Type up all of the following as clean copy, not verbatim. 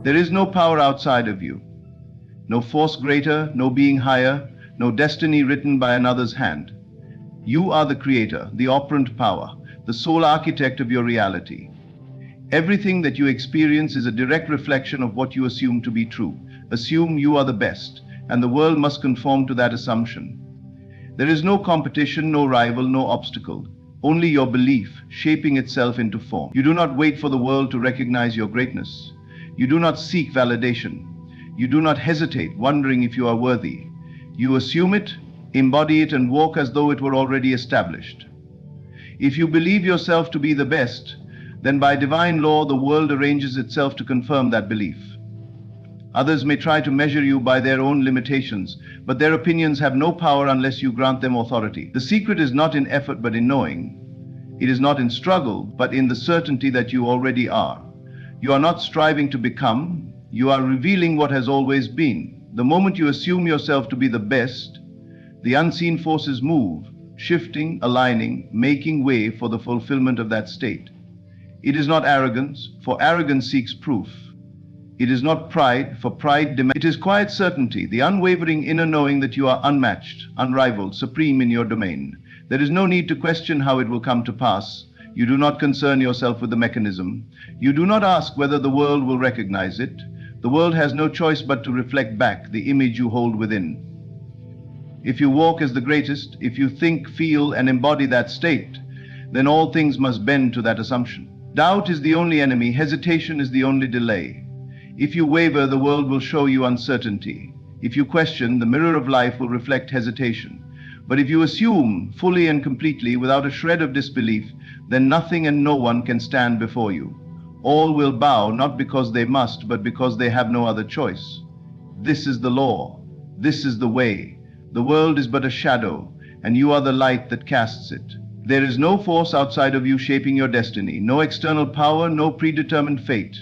There is no power outside of you, no force greater, no being higher, no destiny written by another's hand. You are the creator, the operant power, the sole architect of your reality. Everything that you experience is a direct reflection of what you assume to be true. Assume you are the best, and the world must conform to that assumption. There is no competition, no rival, no obstacle. Only your belief shaping itself into form. You do not wait for the world to recognize your greatness. You do not seek validation. You do not hesitate, wondering if you are worthy. You assume it, embody it, and walk as though it were already established. If you believe yourself to be the best, then by divine law the world arranges itself to confirm that belief. Others may try to measure you by their own limitations, but their opinions have no power unless you grant them authority. The secret is not in effort but in knowing. It is not in struggle but in the certainty that you already are. You are not striving to become, you are revealing what has always been. The moment you assume yourself to be the best, the unseen forces move, shifting, aligning, making way for the fulfillment of that state. It is not arrogance, for arrogance seeks proof. It is not pride, for pride demands. It is quiet certainty, the unwavering inner knowing that you are unmatched, unrivaled, supreme in your domain. There is no need to question how it will come to pass. You do not concern yourself with the mechanism. You do not ask whether the world will recognize it. The world has no choice but to reflect back the image you hold within. If you walk as the greatest, if you think, feel, and embody that state, then all things must bend to that assumption. Doubt is the only enemy, hesitation is the only delay. If you waver, the world will show you uncertainty. If you question, the mirror of life will reflect hesitation. But if you assume fully and completely, without a shred of disbelief, then nothing and no one can stand before you. All will bow, not because they must, but because they have no other choice. This is the law. This is the way. The world is but a shadow, and you are the light that casts it. There is no force outside of you shaping your destiny, no external power, no predetermined fate,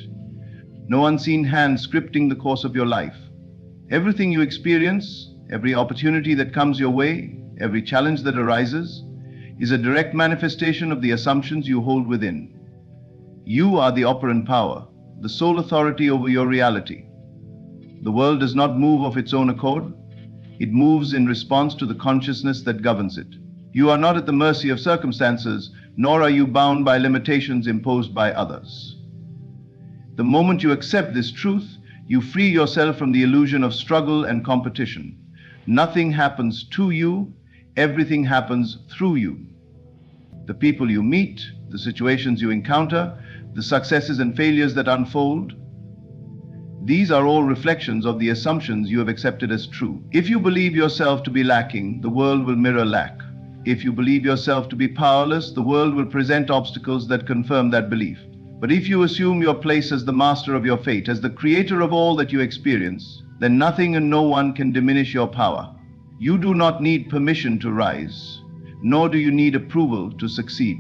no unseen hand scripting the course of your life. Everything you experience, every opportunity that comes your way, every challenge that arises, is a direct manifestation of the assumptions you hold within. You are the operant power, the sole authority over your reality. The world does not move of its own accord. It moves in response to the consciousness that governs it. You are not at the mercy of circumstances, nor are you bound by limitations imposed by others. The moment you accept this truth, you free yourself from the illusion of struggle and competition. Nothing happens to you, everything happens through you. The people you meet, the situations you encounter, the successes and failures that unfold, these are all reflections of the assumptions you have accepted as true. If you believe yourself to be lacking, the world will mirror lack. If you believe yourself to be powerless, the world will present obstacles that confirm that belief. But if you assume your place as the master of your fate, as the creator of all that you experience, then nothing and no one can diminish your power. You do not need permission to rise, nor do you need approval to succeed.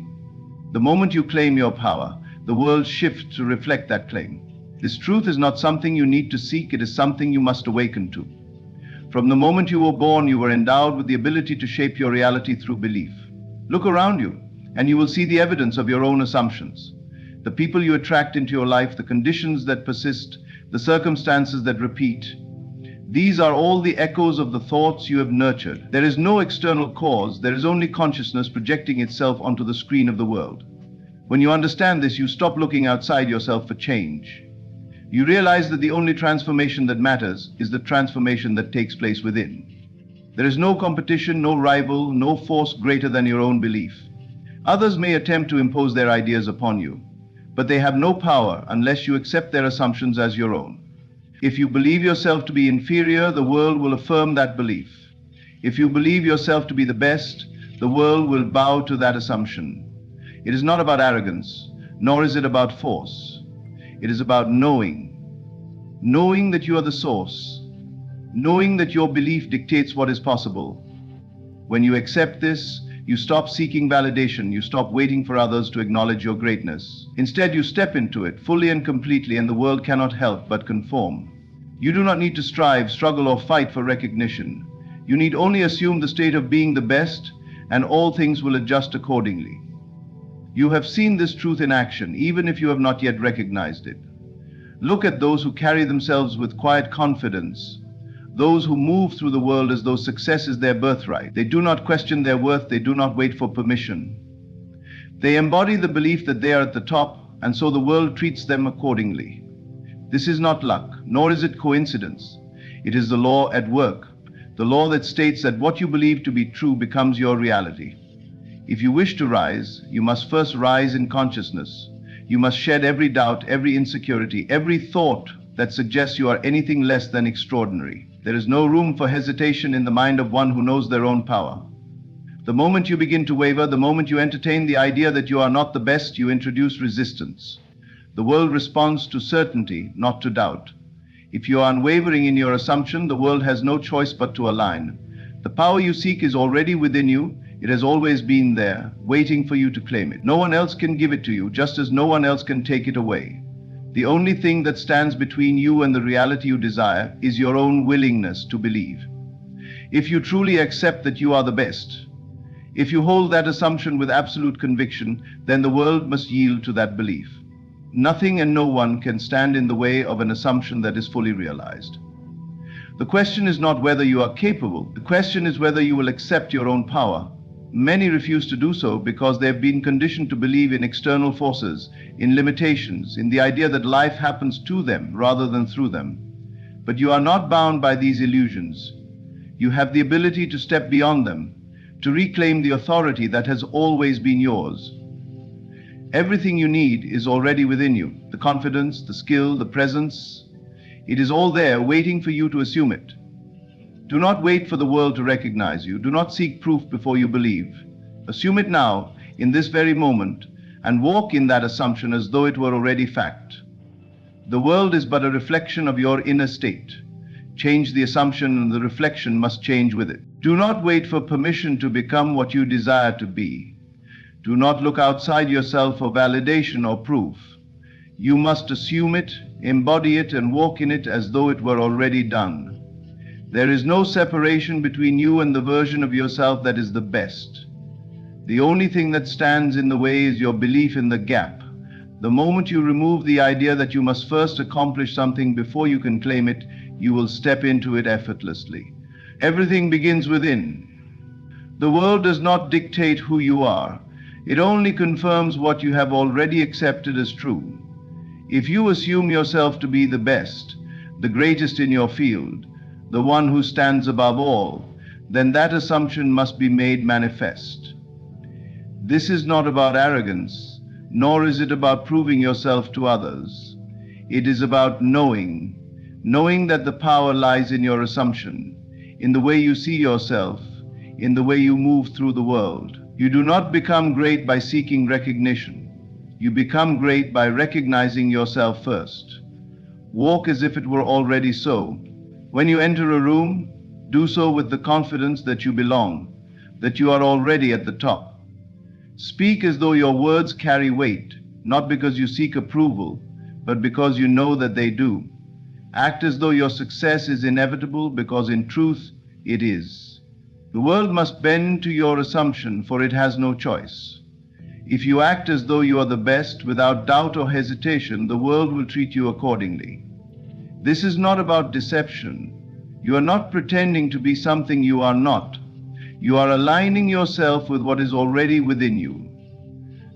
The moment you claim your power, the world shifts to reflect that claim. This truth is not something you need to seek, it is something you must awaken to. From the moment you were born, you were endowed with the ability to shape your reality through belief. Look around you, and you will see the evidence of your own assumptions. The people you attract into your life, the conditions that persist, the circumstances that repeat, these are all the echoes of the thoughts you have nurtured. There is no external cause, there is only consciousness projecting itself onto the screen of the world. When you understand this, you stop looking outside yourself for change. You realize that the only transformation that matters is the transformation that takes place within. There is no competition, no rival, no force greater than your own belief. Others may attempt to impose their ideas upon you, but they have no power unless you accept their assumptions as your own. If you believe yourself to be inferior, the world will affirm that belief. If you believe yourself to be the best, the world will bow to that assumption. It is not about arrogance, nor is it about force. It is about knowing that you are the source, knowing that your belief dictates what is possible. When you accept this, you stop seeking validation, you stop waiting for others to acknowledge your greatness. Instead, you step into it fully and completely, and the world cannot help but conform. You do not need to strive, struggle, or fight for recognition. You need only assume the state of being the best, and all things will adjust accordingly. You have seen this truth in action, even if you have not yet recognized it. Look at those who carry themselves with quiet confidence, those who move through the world as though success is their birthright. They do not question their worth, they do not wait for permission. They embody the belief that they are at the top, and so the world treats them accordingly. This is not luck, nor is it coincidence. It is the law at work, the law that states that what you believe to be true becomes your reality. If you wish to rise, you must first rise in consciousness. You must shed every doubt, every insecurity, every thought that suggests you are anything less than extraordinary. There is no room for hesitation in the mind of one who knows their own power. The moment you begin to waver, the moment you entertain the idea that you are not the best, you introduce resistance. The world responds to certainty, not to doubt. If you are unwavering in your assumption, the world has no choice but to align. The power you seek is already within you. It has always been there, waiting for you to claim it. No one else can give it to you, just as no one else can take it away. The only thing that stands between you and the reality you desire is your own willingness to believe. If you truly accept that you are the best, if you hold that assumption with absolute conviction, then the world must yield to that belief. Nothing and no one can stand in the way of an assumption that is fully realized. The question is not whether you are capable. The question is whether you will accept your own power. Many refuse to do so because they have been conditioned to believe in external forces, in limitations, in the idea that life happens to them rather than through them. But you are not bound by these illusions. You have the ability to step beyond them, to reclaim the authority that has always been yours. Everything you need is already within you. The confidence, the skill, the presence. It is all there waiting for you to assume it. Do not wait for the world to recognize you. Do not seek proof before you believe. Assume it now, in this very moment, and walk in that assumption as though it were already fact. The world is but a reflection of your inner state. Change the assumption and the reflection must change with it. Do not wait for permission to become what you desire to be. Do not look outside yourself for validation or proof. You must assume it, embody it, and walk in it as though it were already done. There is no separation between you and the version of yourself that is the best. The only thing that stands in the way is your belief in the gap. The moment you remove the idea that you must first accomplish something before you can claim it, you will step into it effortlessly. Everything begins within. The world does not dictate who you are. It only confirms what you have already accepted as true. If you assume yourself to be the best, the greatest in your field, the one who stands above all, then that assumption must be made manifest. This is not about arrogance, nor is it about proving yourself to others. It is about knowing that the power lies in your assumption, in the way you see yourself, in the way you move through the world. You do not become great by seeking recognition. You become great by recognizing yourself first. Walk as if it were already so. When you enter a room, do so with the confidence that you belong, that you are already at the top. Speak as though your words carry weight, not because you seek approval, but because you know that they do. Act as though your success is inevitable, because in truth, it is. The world must bend to your assumption, for it has no choice. If you act as though you are the best, without doubt or hesitation, the world will treat you accordingly. This is not about deception. You are not pretending to be something you are not. You are aligning yourself with what is already within you.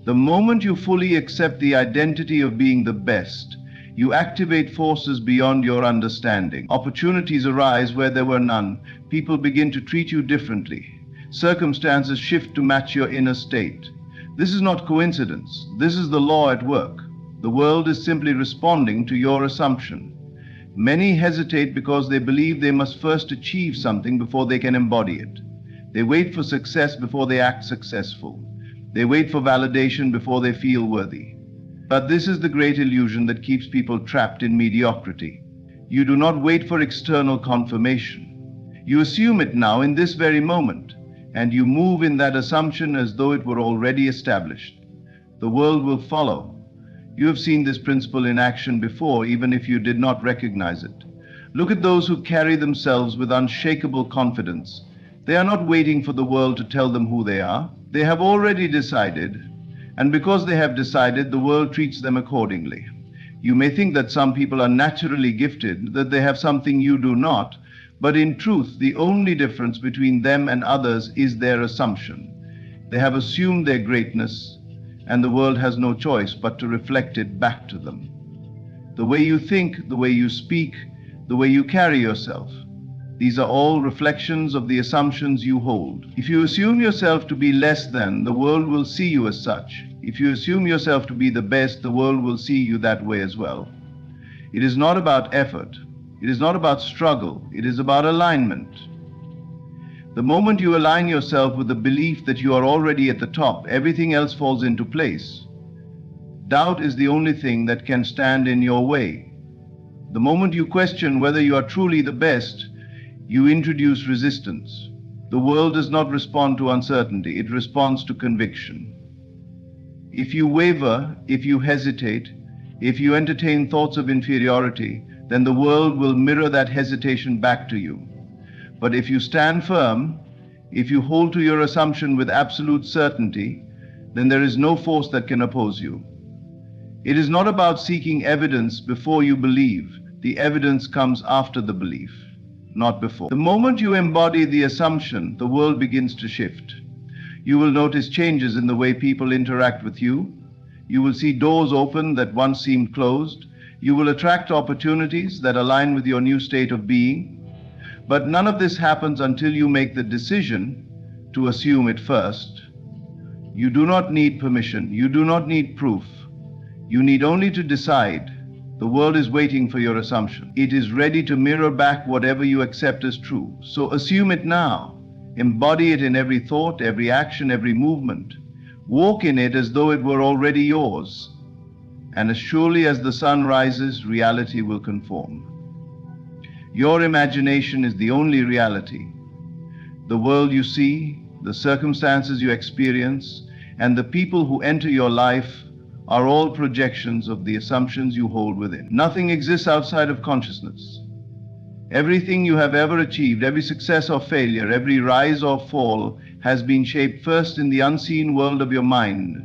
The moment you fully accept the identity of being the best, you activate forces beyond your understanding. Opportunities arise where there were none. People begin to treat you differently. Circumstances shift to match your inner state. This is not coincidence. This is the law at work. The world is simply responding to your assumption. Many hesitate because they believe they must first achieve something before they can embody it. They wait for success before they act successful. They wait for validation before they feel worthy. But this is the great illusion that keeps people trapped in mediocrity. You do not wait for external confirmation. You assume it now in this very moment, and you move in that assumption as though it were already established. The world will follow. You have seen this principle in action before, even if you did not recognize it. Look at those who carry themselves with unshakable confidence. They are not waiting for the world to tell them who they are. They have already decided, and because they have decided, the world treats them accordingly. You may think that some people are naturally gifted, that they have something you do not, but in truth, the only difference between them and others is their assumption. They have assumed their greatness, and the world has no choice but to reflect it back to them. The way you think, the way you speak, the way you carry yourself, these are all reflections of the assumptions you hold. If you assume yourself to be less than, the world will see you as such. If you assume yourself to be the best, the world will see you that way as well. It is not about effort. It is not about struggle. It is about alignment. The moment you align yourself with the belief that you are already at the top, everything else falls into place. Doubt is the only thing that can stand in your way. The moment you question whether you are truly the best, you introduce resistance. The world does not respond to uncertainty, it responds to conviction. If you waver, if you hesitate, if you entertain thoughts of inferiority, then the world will mirror that hesitation back to you. But if you stand firm, if you hold to your assumption with absolute certainty, then there is no force that can oppose you. It is not about seeking evidence before you believe. The evidence comes after the belief, not before. The moment you embody the assumption, the world begins to shift. You will notice changes in the way people interact with you. You will see doors open that once seemed closed. You will attract opportunities that align with your new state of being. But none of this happens until you make the decision to assume it first. You do not need permission. You do not need proof. You need only to decide. The world is waiting for your assumption. It is ready to mirror back whatever you accept as true. So assume it now. Embody it in every thought, every action, every movement. Walk in it as though it were already yours. And as surely as the sun rises, reality will conform. Your imagination is the only reality. The world you see, the circumstances you experience, and the people who enter your life are all projections of the assumptions you hold within. Nothing exists outside of consciousness. Everything you have ever achieved, every success or failure, every rise or fall, has been shaped first in the unseen world of your mind.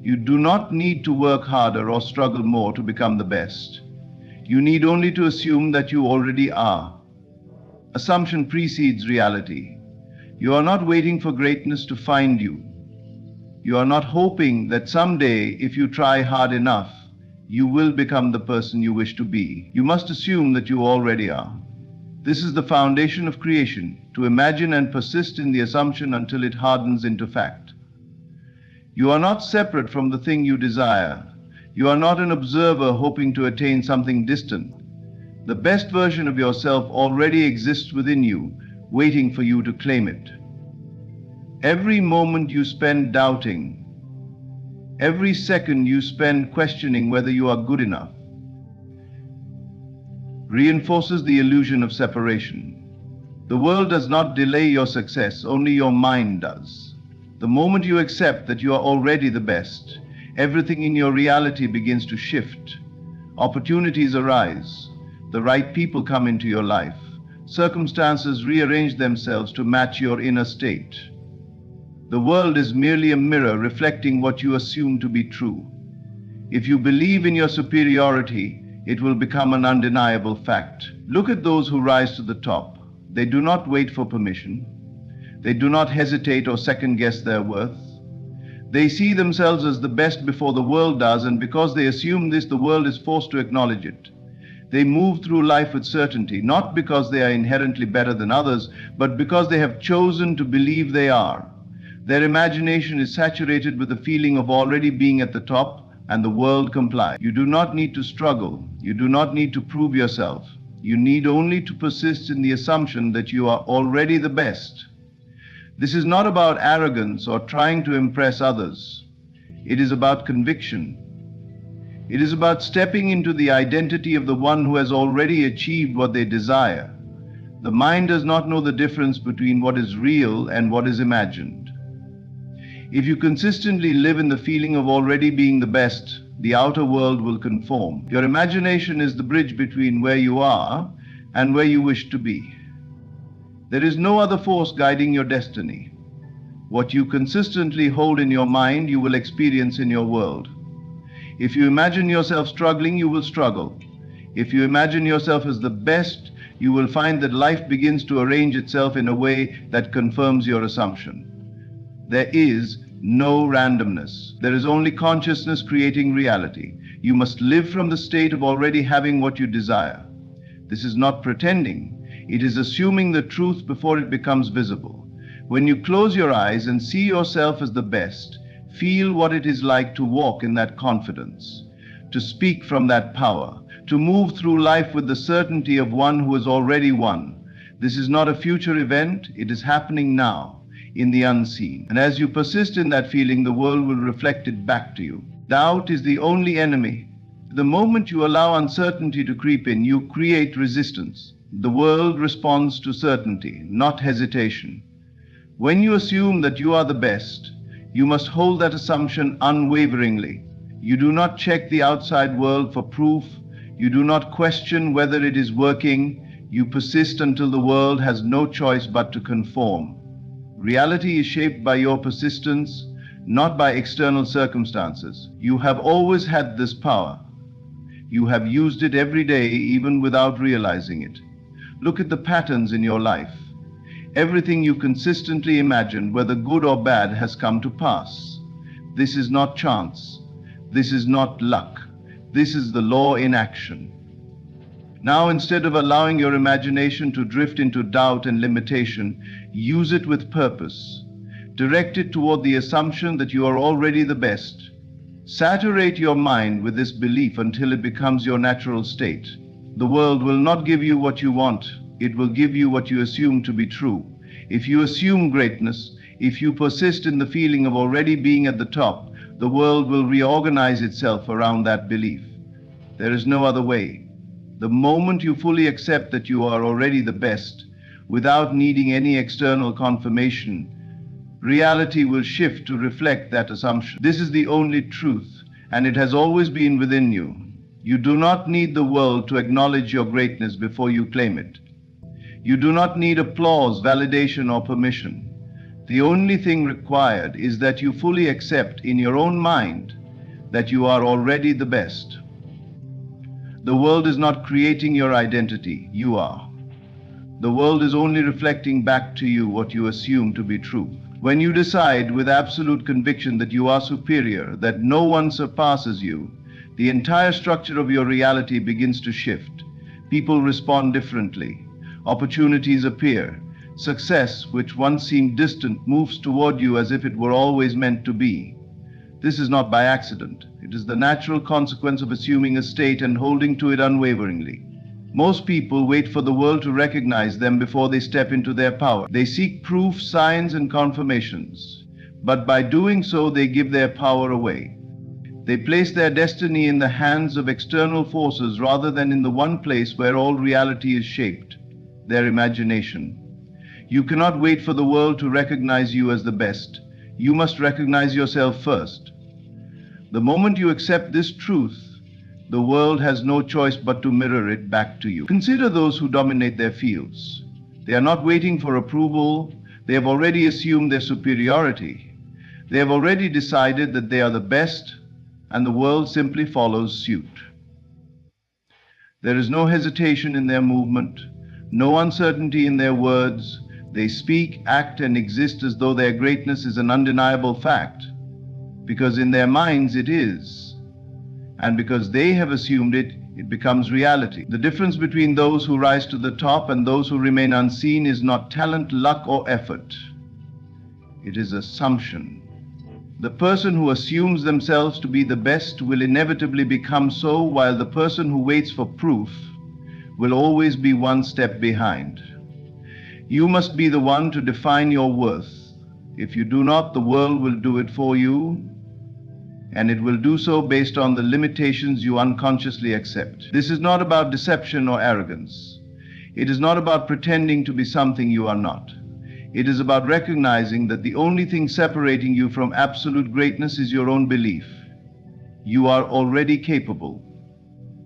You do not need to work harder or struggle more to become the best. You need only to assume that you already are. Assumption precedes reality. You are not waiting for greatness to find you. You are not hoping that someday, if you try hard enough, you will become the person you wish to be. You must assume that you already are. This is the foundation of creation, to imagine and persist in the assumption until it hardens into fact. You are not separate from the thing you desire. You are not an observer hoping to attain something distant. The best version of yourself already exists within you, waiting for you to claim it. Every moment you spend doubting, every second you spend questioning whether you are good enough, reinforces the illusion of separation. The world does not delay your success, only your mind does. The moment you accept that you are already the best, everything in your reality begins to shift. Opportunities arise. The right people come into your life. Circumstances rearrange themselves to match your inner state. The world is merely a mirror reflecting what you assume to be true. If you believe in your superiority, it will become an undeniable fact. Look at those who rise to the top. They do not wait for permission. They do not hesitate or second-guess their worth. They see themselves as the best before the world does, and because they assume this, the world is forced to acknowledge it. They move through life with certainty, not because they are inherently better than others, but because they have chosen to believe they are. Their imagination is saturated with the feeling of already being at the top, and the world complies. You do not need to struggle. You do not need to prove yourself. You need only to persist in the assumption that you are already the best. This is not about arrogance or trying to impress others. It is about conviction. It is about stepping into the identity of the one who has already achieved what they desire. The mind does not know the difference between what is real and what is imagined. If you consistently live in the feeling of already being the best, the outer world will conform. Your imagination is the bridge between where you are and where you wish to be. There is no other force guiding your destiny. What you consistently hold in your mind, you will experience in your world. If you imagine yourself struggling, you will struggle. If you imagine yourself as the best, you will find that life begins to arrange itself in a way that confirms your assumption. There is no randomness. There is only consciousness creating reality. You must live from the state of already having what you desire. This is not pretending. It is assuming the truth before it becomes visible. When you close your eyes and see yourself as the best, feel what it is like to walk in that confidence, to speak from that power, to move through life with the certainty of one who has already won. This is not a future event, it is happening now, in the unseen. And as you persist in that feeling, the world will reflect it back to you. Doubt is the only enemy. The moment you allow uncertainty to creep in, you create resistance. The world responds to certainty, not hesitation. When you assume that you are the best, you must hold that assumption unwaveringly. You do not check the outside world for proof. You do not question whether it is working. You persist until the world has no choice but to conform. Reality is shaped by your persistence, not by external circumstances. You have always had this power. You have used it every day, even without realizing it. Look at the patterns in your life. Everything you consistently imagined, whether good or bad, has come to pass. This is not chance. This is not luck. This is the law in action. Now, instead of allowing your imagination to drift into doubt and limitation, use it with purpose. Direct it toward the assumption that you are already the best. Saturate your mind with this belief until it becomes your natural state. The world will not give you what you want. It will give you what you assume to be true. If you assume greatness, if you persist in the feeling of already being at the top, the world will reorganize itself around that belief. There is no other way. The moment you fully accept that you are already the best, without needing any external confirmation, reality will shift to reflect that assumption. This is the only truth, and it has always been within you. You do not need the world to acknowledge your greatness before you claim it. You do not need applause, validation, or permission. The only thing required is that you fully accept in your own mind that you are already the best. The world is not creating your identity, you are. The world is only reflecting back to you what you assume to be true. When you decide with absolute conviction that you are superior, that no one surpasses you, the entire structure of your reality begins to shift. People respond differently. Opportunities appear. Success, which once seemed distant, moves toward you as if it were always meant to be. This is not by accident. It is the natural consequence of assuming a state and holding to it unwaveringly. Most people wait for the world to recognize them before they step into their power. They seek proof, signs, and confirmations. But by doing so, they give their power away. They place their destiny in the hands of external forces rather than in the one place where all reality is shaped, their imagination. You cannot wait for the world to recognize you as the best. You must recognize yourself first. The moment you accept this truth, the world has no choice but to mirror it back to you. Consider those who dominate their fields. They are not waiting for approval. They have already assumed their superiority. They have already decided that they are the best, and the world simply follows suit. There is no hesitation in their movement, no uncertainty in their words. They speak, act, and exist as though their greatness is an undeniable fact, because in their minds it is, and because they have assumed it, it becomes reality. The difference between those who rise to the top and those who remain unseen is not talent, luck, or effort. It is assumption. The person who assumes themselves to be the best will inevitably become so, while the person who waits for proof will always be one step behind. You must be the one to define your worth. If you do not, the world will do it for you, and it will do so based on the limitations you unconsciously accept. This is not about deception or arrogance. It is not about pretending to be something you are not. It is about recognizing that the only thing separating you from absolute greatness is your own belief. You are already capable.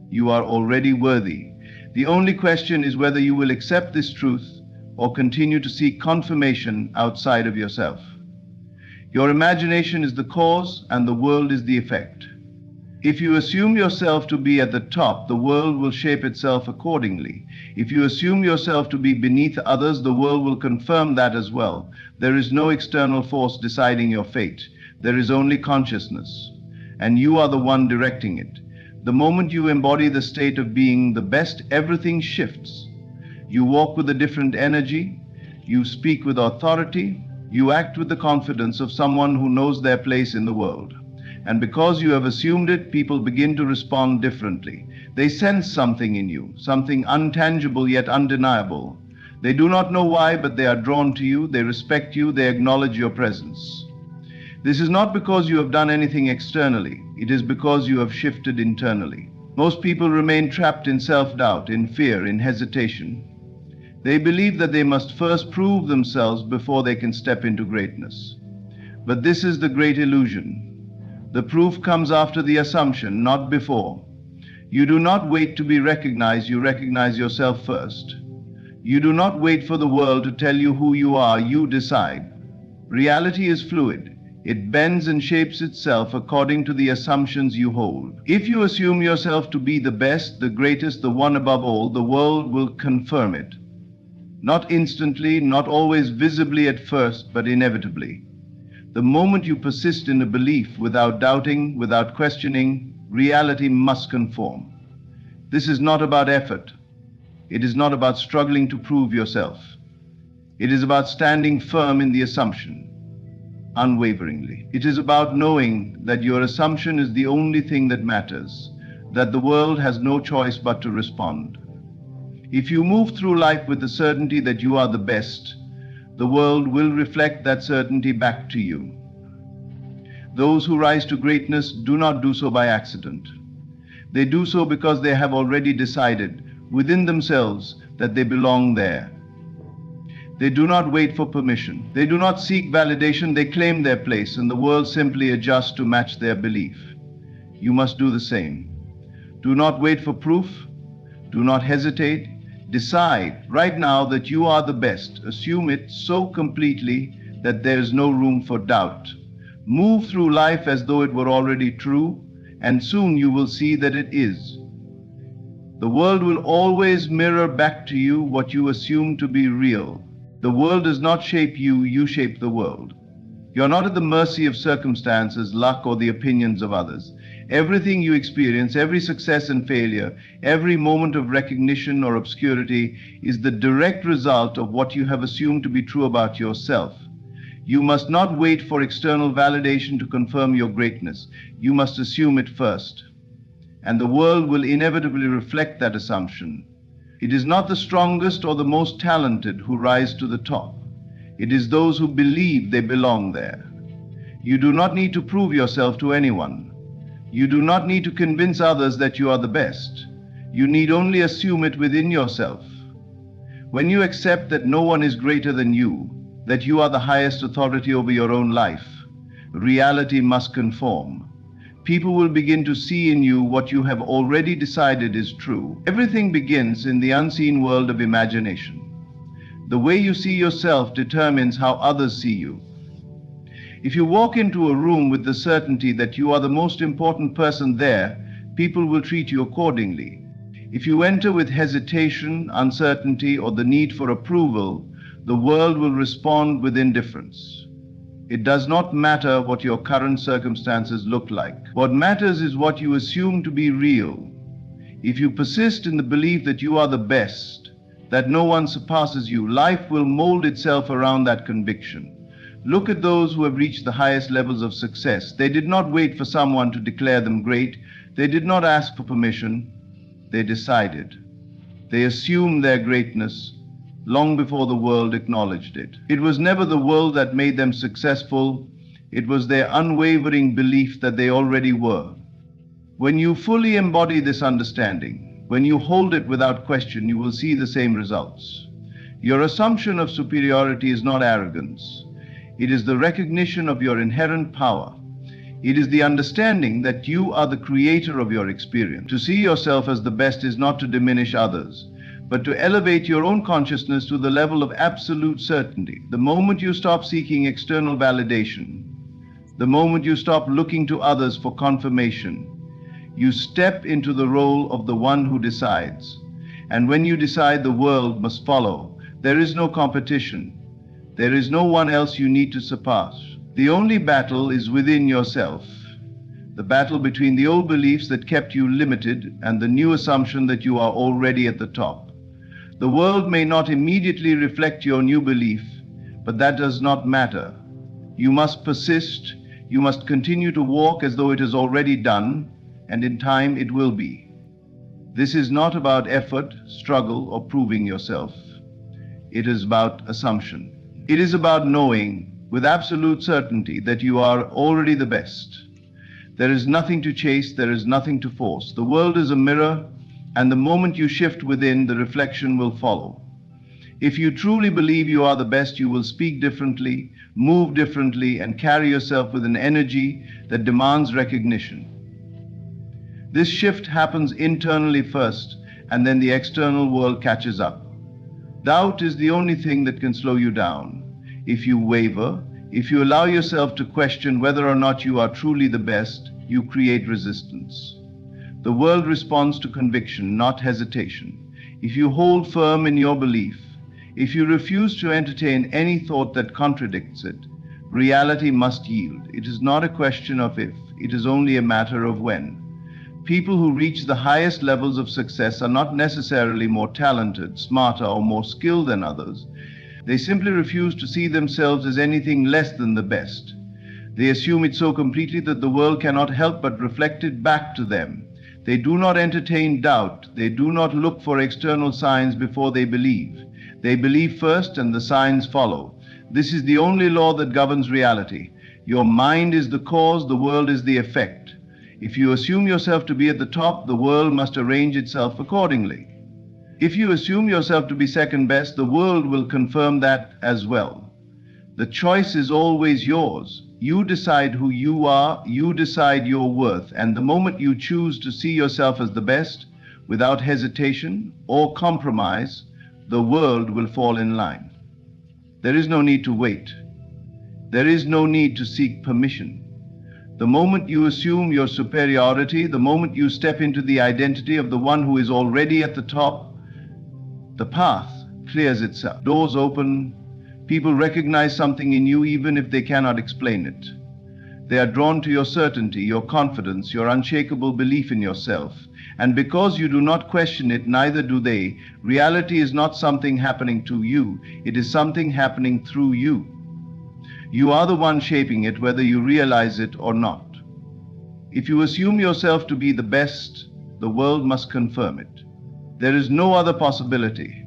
You are already worthy. The only question is whether you will accept this truth or continue to seek confirmation outside of yourself. Your imagination is the cause and the world is the effect. If you assume yourself to be at the top, the world will shape itself accordingly. If you assume yourself to be beneath others, the world will confirm that as well. There is no external force deciding your fate. There is only consciousness, and you are the one directing it. The moment you embody the state of being the best, everything shifts. You walk with a different energy, you speak with authority, you act with the confidence of someone who knows their place in the world. And because you have assumed it, people begin to respond differently. They sense something in you, something untangible yet undeniable. They do not know why, but they are drawn to you, they respect you, they acknowledge your presence. This is not because you have done anything externally, it is because you have shifted internally. Most people remain trapped in self-doubt, in fear, in hesitation. They believe that they must first prove themselves before they can step into greatness. But this is the great illusion. The proof comes after the assumption, not before. You do not wait to be recognized, you recognize yourself first. You do not wait for the world to tell you who you are, you decide. Reality is fluid. It bends and shapes itself according to the assumptions you hold. If you assume yourself to be the best, the greatest, the one above all, the world will confirm it. Not instantly, not always visibly at first, but inevitably. The moment you persist in a belief without doubting, without questioning, reality must conform. This is not about effort. It is not about struggling to prove yourself. It is about standing firm in the assumption, unwaveringly. It is about knowing that your assumption is the only thing that matters, that the world has no choice but to respond. If you move through life with the certainty that you are the best, the world will reflect that certainty back to you. Those who rise to greatness do not do so by accident. They do so because they have already decided within themselves that they belong there. They do not wait for permission. They do not seek validation. They claim their place, and the world simply adjusts to match their belief. You must do the same. Do not wait for proof. Do not hesitate. Decide right now that you are the best. Assume it so completely that there is no room for doubt. Move through life as though it were already true, and soon you will see that it is. The world will always mirror back to you what you assume to be real. The world does not shape you, you shape the world. You are not at the mercy of circumstances, luck, or the opinions of others. Everything you experience, every success and failure, every moment of recognition or obscurity is the direct result of what you have assumed to be true about yourself. You must not wait for external validation to confirm your greatness. You must assume it first. And the world will inevitably reflect that assumption. It is not the strongest or the most talented who rise to the top. It is those who believe they belong there. You do not need to prove yourself to anyone. You do not need to convince others that you are the best. You need only assume it within yourself. When you accept that no one is greater than you, that you are the highest authority over your own life, reality must conform. People will begin to see in you what you have already decided is true. Everything begins in the unseen world of imagination. The way you see yourself determines how others see you. If you walk into a room with the certainty that you are the most important person there, people will treat you accordingly. If you enter with hesitation, uncertainty, or the need for approval, the world will respond with indifference. It does not matter what your current circumstances look like. What matters is what you assume to be real. If you persist in the belief that you are the best, that no one surpasses you, life will mold itself around that conviction. Look at those who have reached the highest levels of success. They did not wait for someone to declare them great. They did not ask for permission. They decided. They assumed their greatness long before the world acknowledged it. It was never the world that made them successful. It was their unwavering belief that they already were. When you fully embody this understanding, when you hold it without question, you will see the same results. Your assumption of superiority is not arrogance. It is the recognition of your inherent power. It is the understanding that you are the creator of your experience. To see yourself as the best is not to diminish others, but to elevate your own consciousness to the level of absolute certainty. The moment you stop seeking external validation, the moment you stop looking to others for confirmation, You step into the role of the one who decides. And when you decide, the world must follow. There is no competition. There is no one else you need to surpass. The only battle is within yourself. The battle between the old beliefs that kept you limited and the new assumption that you are already at the top. The world may not immediately reflect your new belief, but that does not matter. You must persist. You must continue to walk as though it is already done, and in time it will be. This is not about effort, struggle, or proving yourself. It is about assumption. It is about knowing with absolute certainty that you are already the best. There is nothing to chase, there is nothing to force. The world is a mirror, and the moment you shift within, the reflection will follow. If you truly believe you are the best, you will speak differently, move differently, and carry yourself with an energy that demands recognition. This shift happens internally first, and then the external world catches up. Doubt is the only thing that can slow you down. If you waver, if you allow yourself to question whether or not you are truly the best, you create resistance. The world responds to conviction, not hesitation. If you hold firm in your belief, if you refuse to entertain any thought that contradicts it, reality must yield. It is not a question of if, it is only a matter of when. People who reach the highest levels of success are not necessarily more talented, smarter, or more skilled than others. They simply refuse to see themselves as anything less than the best. They assume it so completely that the world cannot help but reflect it back to them. They do not entertain doubt. They do not look for external signs before they believe. They believe first and the signs follow. This is the only law that governs reality. Your mind is the cause, the world is the effect. If you assume yourself to be at the top, the world must arrange itself accordingly. If you assume yourself to be second best, the world will confirm that as well. The choice is always yours. You decide who you are, you decide your worth, and the moment you choose to see yourself as the best, without hesitation or compromise, the world will fall in line. There is no need to wait. There is no need to seek permission. The moment you assume your superiority, the moment you step into the identity of the one who is already at the top, the path clears itself. Doors open. People recognize something in you even if they cannot explain it. They are drawn to your certainty, your confidence, your unshakable belief in yourself. And because you do not question it, neither do they. Reality is not something happening to you. It is something happening through you. You are the one shaping it, whether you realize it or not. If you assume yourself to be the best, the world must confirm it. There is no other possibility.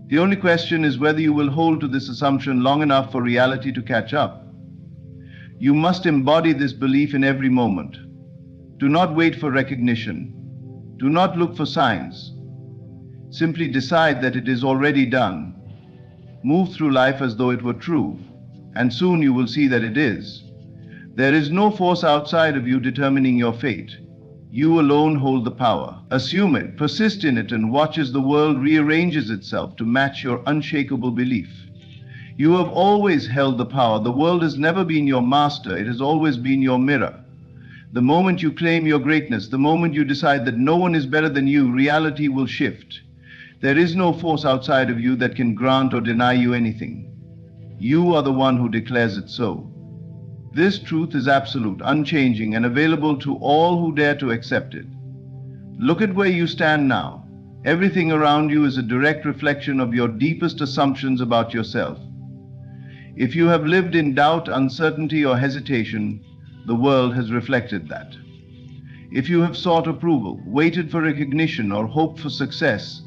The only question is whether you will hold to this assumption long enough for reality to catch up. You must embody this belief in every moment. Do not wait for recognition. Do not look for signs. Simply decide that it is already done. Move through life as though it were true, and soon you will see that it is. There is no force outside of you determining your fate. You alone hold the power. Assume it, persist in it, and watch as the world rearranges itself to match your unshakable belief. You have always held the power. The world has never been your master. It has always been your mirror. The moment you claim your greatness, the moment you decide that no one is better than you, reality will shift. There is no force outside of you that can grant or deny you anything. You are the one who declares it so. This truth is absolute, unchanging, and available to all who dare to accept it. Look at where you stand now. Everything around you is a direct reflection of your deepest assumptions about yourself. If you have lived in doubt, uncertainty, or hesitation, the world has reflected that. If you have sought approval, waited for recognition, or hoped for success,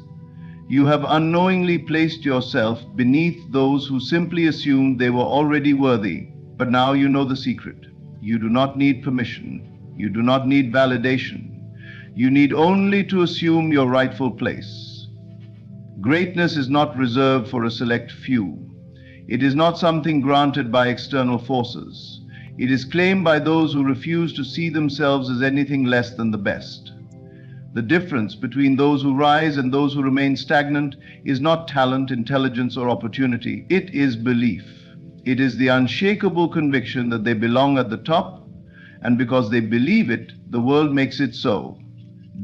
you have unknowingly placed yourself beneath those who simply assumed they were already worthy. But now you know the secret. You do not need permission. You do not need validation. You need only to assume your rightful place. Greatness is not reserved for a select few. It is not something granted by external forces. It is claimed by those who refuse to see themselves as anything less than the best. The difference between those who rise and those who remain stagnant is not talent, intelligence, or opportunity. It is belief. It is the unshakable conviction that they belong at the top and because they believe it, the world makes it so.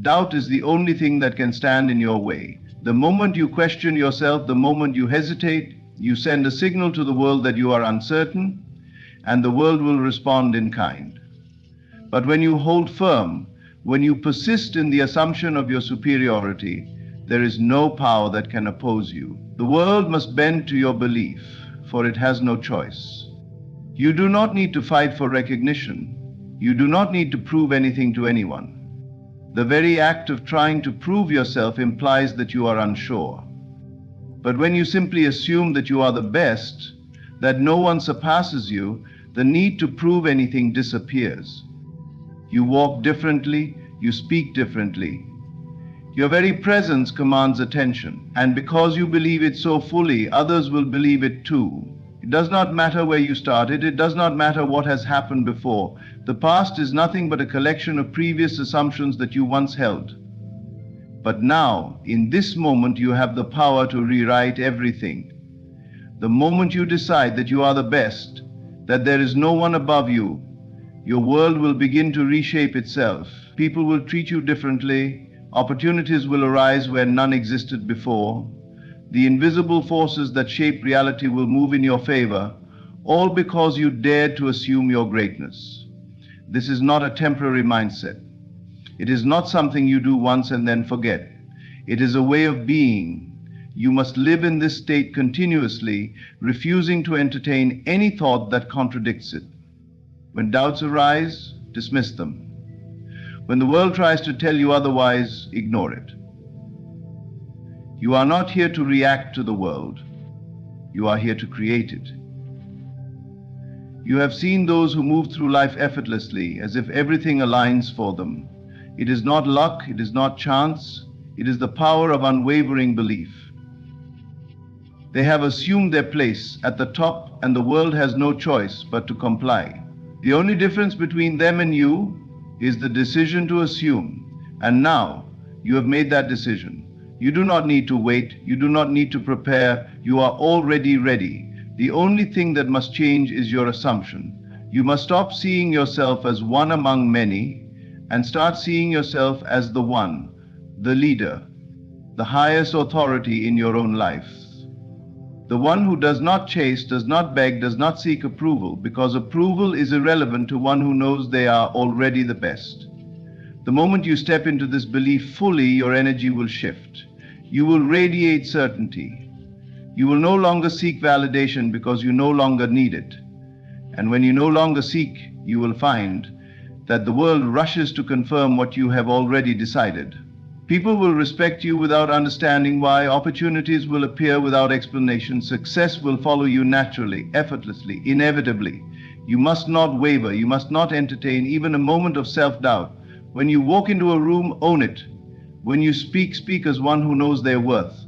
Doubt is the only thing that can stand in your way. The moment you question yourself, the moment you hesitate, you send a signal to the world that you are uncertain, and the world will respond in kind. But when you hold firm, when you persist in the assumption of your superiority, there is no power that can oppose you. The world must bend to your belief, for it has no choice. You do not need to fight for recognition. You do not need to prove anything to anyone. The very act of trying to prove yourself implies that you are unsure. But when you simply assume that you are the best, that no one surpasses you, the need to prove anything disappears. You walk differently, you speak differently. Your very presence commands attention, and because you believe it so fully, others will believe it too. It does not matter where you started, it does not matter what has happened before. The past is nothing but a collection of previous assumptions that you once held. But now, in this moment, you have the power to rewrite everything. The moment you decide that you are the best, that there is no one above you, your world will begin to reshape itself. People will treat you differently. Opportunities will arise where none existed before. The invisible forces that shape reality will move in your favor, all because you dared to assume your greatness. This is not a temporary mindset. It is not something you do once and then forget. It is a way of being. You must live in this state continuously, refusing to entertain any thought that contradicts it. When doubts arise, dismiss them. When the world tries to tell you otherwise, ignore it. You are not here to react to the world. You are here to create it. You have seen those who move through life effortlessly, as if everything aligns for them. It is not luck, it is not chance, it is the power of unwavering belief. They have assumed their place at the top, and the world has no choice but to comply. The only difference between them and you is the decision to assume, and now you have made that decision. You do not need to wait, you do not need to prepare, you are already ready. The only thing that must change is your assumption. You must stop seeing yourself as one among many and start seeing yourself as the one, the leader, the highest authority in your own life. The one who does not chase, does not beg, does not seek approval, because approval is irrelevant to one who knows they are already the best. The moment you step into this belief fully, your energy will shift. You will radiate certainty. You will no longer seek validation because you no longer need it. And when you no longer seek, you will find that the world rushes to confirm what you have already decided. People will respect you without understanding why. Opportunities will appear without explanation. Success will follow you naturally, effortlessly, inevitably. You must not waver. You must not entertain even a moment of self-doubt. When you walk into a room, own it. When you speak, speak as one who knows their worth.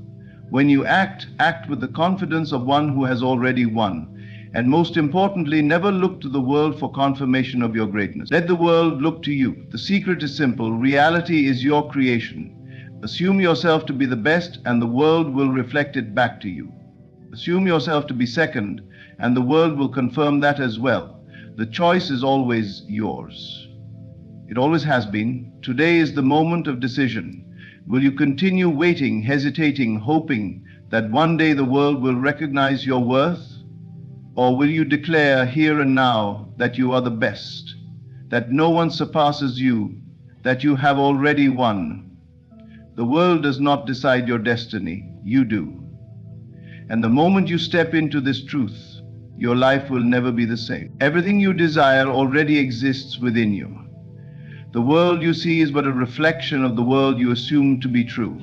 When you act, act with the confidence of one who has already won. And most importantly, never look to the world for confirmation of your greatness. Let the world look to you. The secret is simple. Reality is your creation. Assume yourself to be the best, and the world will reflect it back to you. Assume yourself to be second, and the world will confirm that as well. The choice is always yours. It always has been. Today is the moment of decision. Will you continue waiting, hesitating, hoping that one day the world will recognize your worth? Or will you declare here and now that you are the best, that no one surpasses you, that you have already won? The world does not decide your destiny, you do. And the moment you step into this truth, your life will never be the same. Everything you desire already exists within you. The world you see is but a reflection of the world you assume to be true.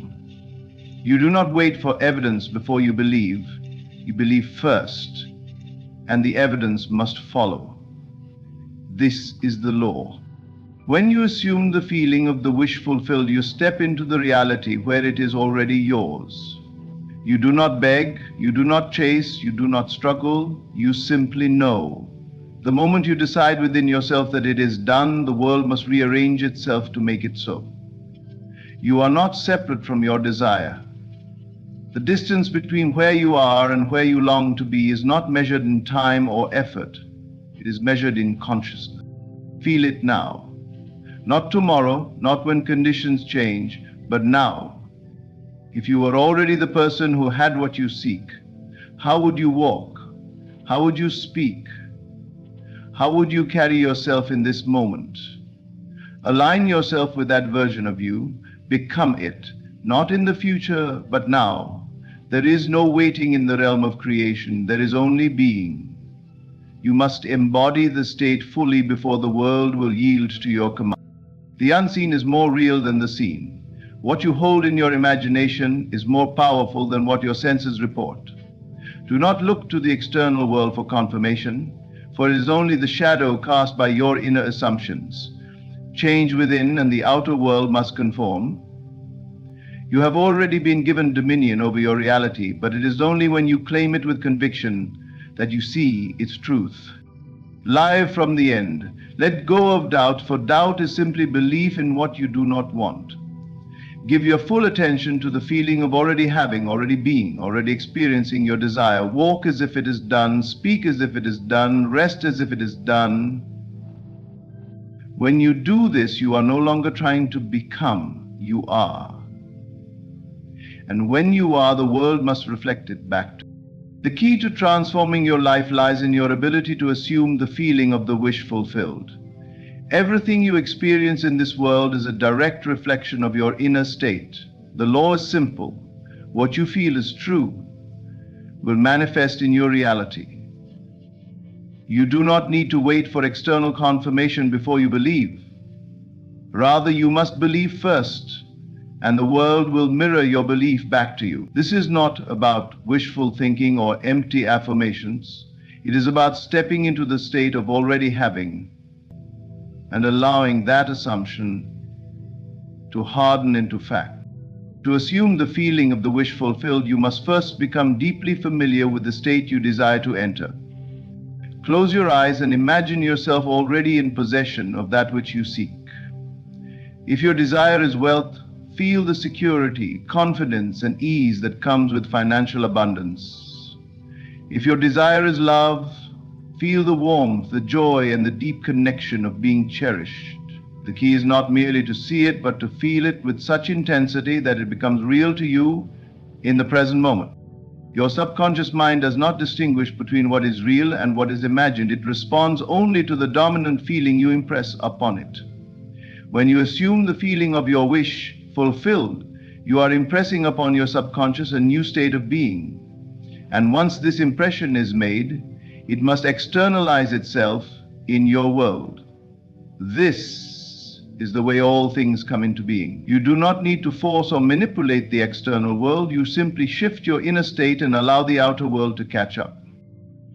You do not wait for evidence before you believe first, and the evidence must follow. This is the law. When you assume the feeling of the wish fulfilled, you step into the reality where it is already yours. You do not beg, you do not chase, you do not struggle, you simply know. The moment you decide within yourself that it is done, the world must rearrange itself to make it so. You are not separate from your desire. The distance between where you are and where you long to be is not measured in time or effort. It is measured in consciousness. Feel it now. Not tomorrow, not when conditions change, but now. If you were already the person who had what you seek, how would you walk? How would you speak? How would you carry yourself in this moment? Align yourself with that version of you. Become it, not in the future, but now. There is no waiting in the realm of creation. There is only being. You must embody the state fully before the world will yield to your command. The unseen is more real than the seen. What you hold in your imagination is more powerful than what your senses report. Do not look to the external world for confirmation, for it is only the shadow cast by your inner assumptions. Change within and the outer world must conform. You have already been given dominion over your reality, but it is only when you claim it with conviction that you see its truth. Live from the end. Let go of doubt, for doubt is simply belief in what you do not want. Give your full attention to the feeling of already having, already being, already experiencing your desire. Walk as if it is done, speak as if it is done, rest as if it is done. When you do this, you are no longer trying to become, you are. And when you are, the world must reflect it back to you. The key to transforming your life lies in your ability to assume the feeling of the wish fulfilled. Everything you experience in this world is a direct reflection of your inner state. The law is simple. What you feel is true will manifest in your reality. You do not need to wait for external confirmation before you believe. Rather, you must believe first, and the world will mirror your belief back to you. This is not about wishful thinking or empty affirmations. It is about stepping into the state of already having and allowing that assumption to harden into fact. To assume the feeling of the wish fulfilled, you must first become deeply familiar with the state you desire to enter. Close your eyes and imagine yourself already in possession of that which you seek. If your desire is wealth, feel the security, confidence, and ease that comes with financial abundance. If your desire is love, feel the warmth, the joy, and the deep connection of being cherished. The key is not merely to see it, but to feel it with such intensity that it becomes real to you in the present moment. Your subconscious mind does not distinguish between what is real and what is imagined. It responds only to the dominant feeling you impress upon it. When you assume the feeling of your wish fulfilled, you are impressing upon your subconscious a new state of being. And once this impression is made, it must externalize itself in your world. This is the way all things come into being. You do not need to force or manipulate the external world. You simply shift your inner state and allow the outer world to catch up.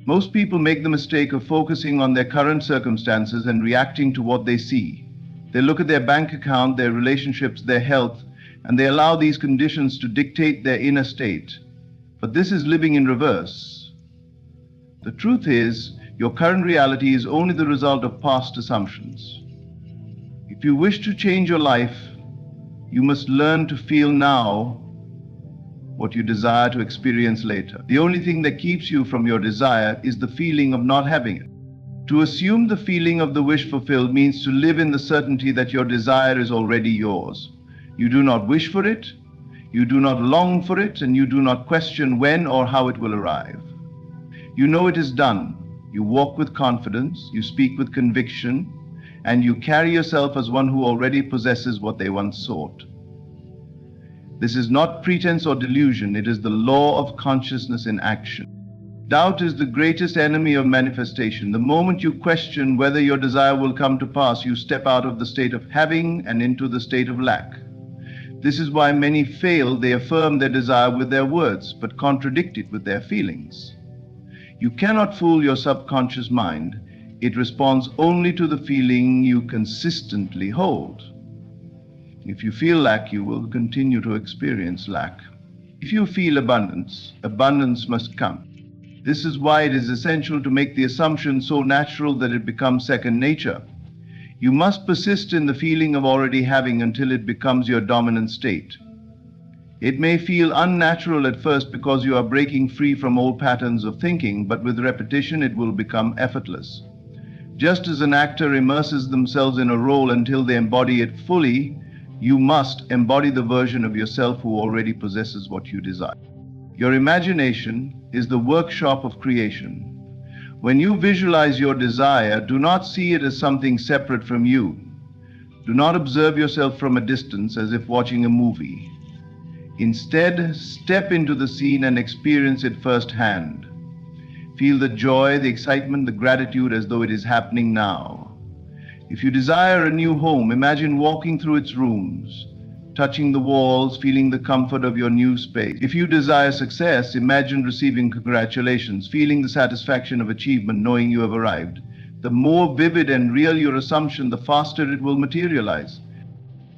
Most people make the mistake of focusing on their current circumstances and reacting to what they see. They look at their bank account, their relationships, their health, and they allow these conditions to dictate their inner state. But this is living in reverse. The truth is, your current reality is only the result of past assumptions. If you wish to change your life, you must learn to feel now what you desire to experience later. The only thing that keeps you from your desire is the feeling of not having it. To assume the feeling of the wish fulfilled means to live in the certainty that your desire is already yours. You do not wish for it, you do not long for it, and you do not question when or how it will arrive. You know it is done. You walk with confidence, you speak with conviction, and you carry yourself as one who already possesses what they once sought. This is not pretense or delusion, it is the law of consciousness in action. Doubt is the greatest enemy of manifestation. The moment you question whether your desire will come to pass, you step out of the state of having and into the state of lack. This is why many fail. They affirm their desire with their words, but contradict it with their feelings. You cannot fool your subconscious mind. It responds only to the feeling you consistently hold. If you feel lack, you will continue to experience lack. If you feel abundance, abundance must come. This is why it is essential to make the assumption so natural that it becomes second nature. You must persist in the feeling of already having until it becomes your dominant state. It may feel unnatural at first because you are breaking free from old patterns of thinking, but with repetition it will become effortless. Just as an actor immerses themselves in a role until they embody it fully, you must embody the version of yourself who already possesses what you desire. Your imagination is the workshop of creation. When you visualize your desire, do not see it as something separate from you. Do not observe yourself from a distance as if watching a movie. Instead, step into the scene and experience it firsthand. Feel the joy, the excitement, the gratitude as though it is happening now. If you desire a new home, imagine walking through its rooms, touching the walls, feeling the comfort of your new space. If you desire success, imagine receiving congratulations, feeling the satisfaction of achievement, knowing you have arrived. The more vivid and real your assumption, the faster it will materialize.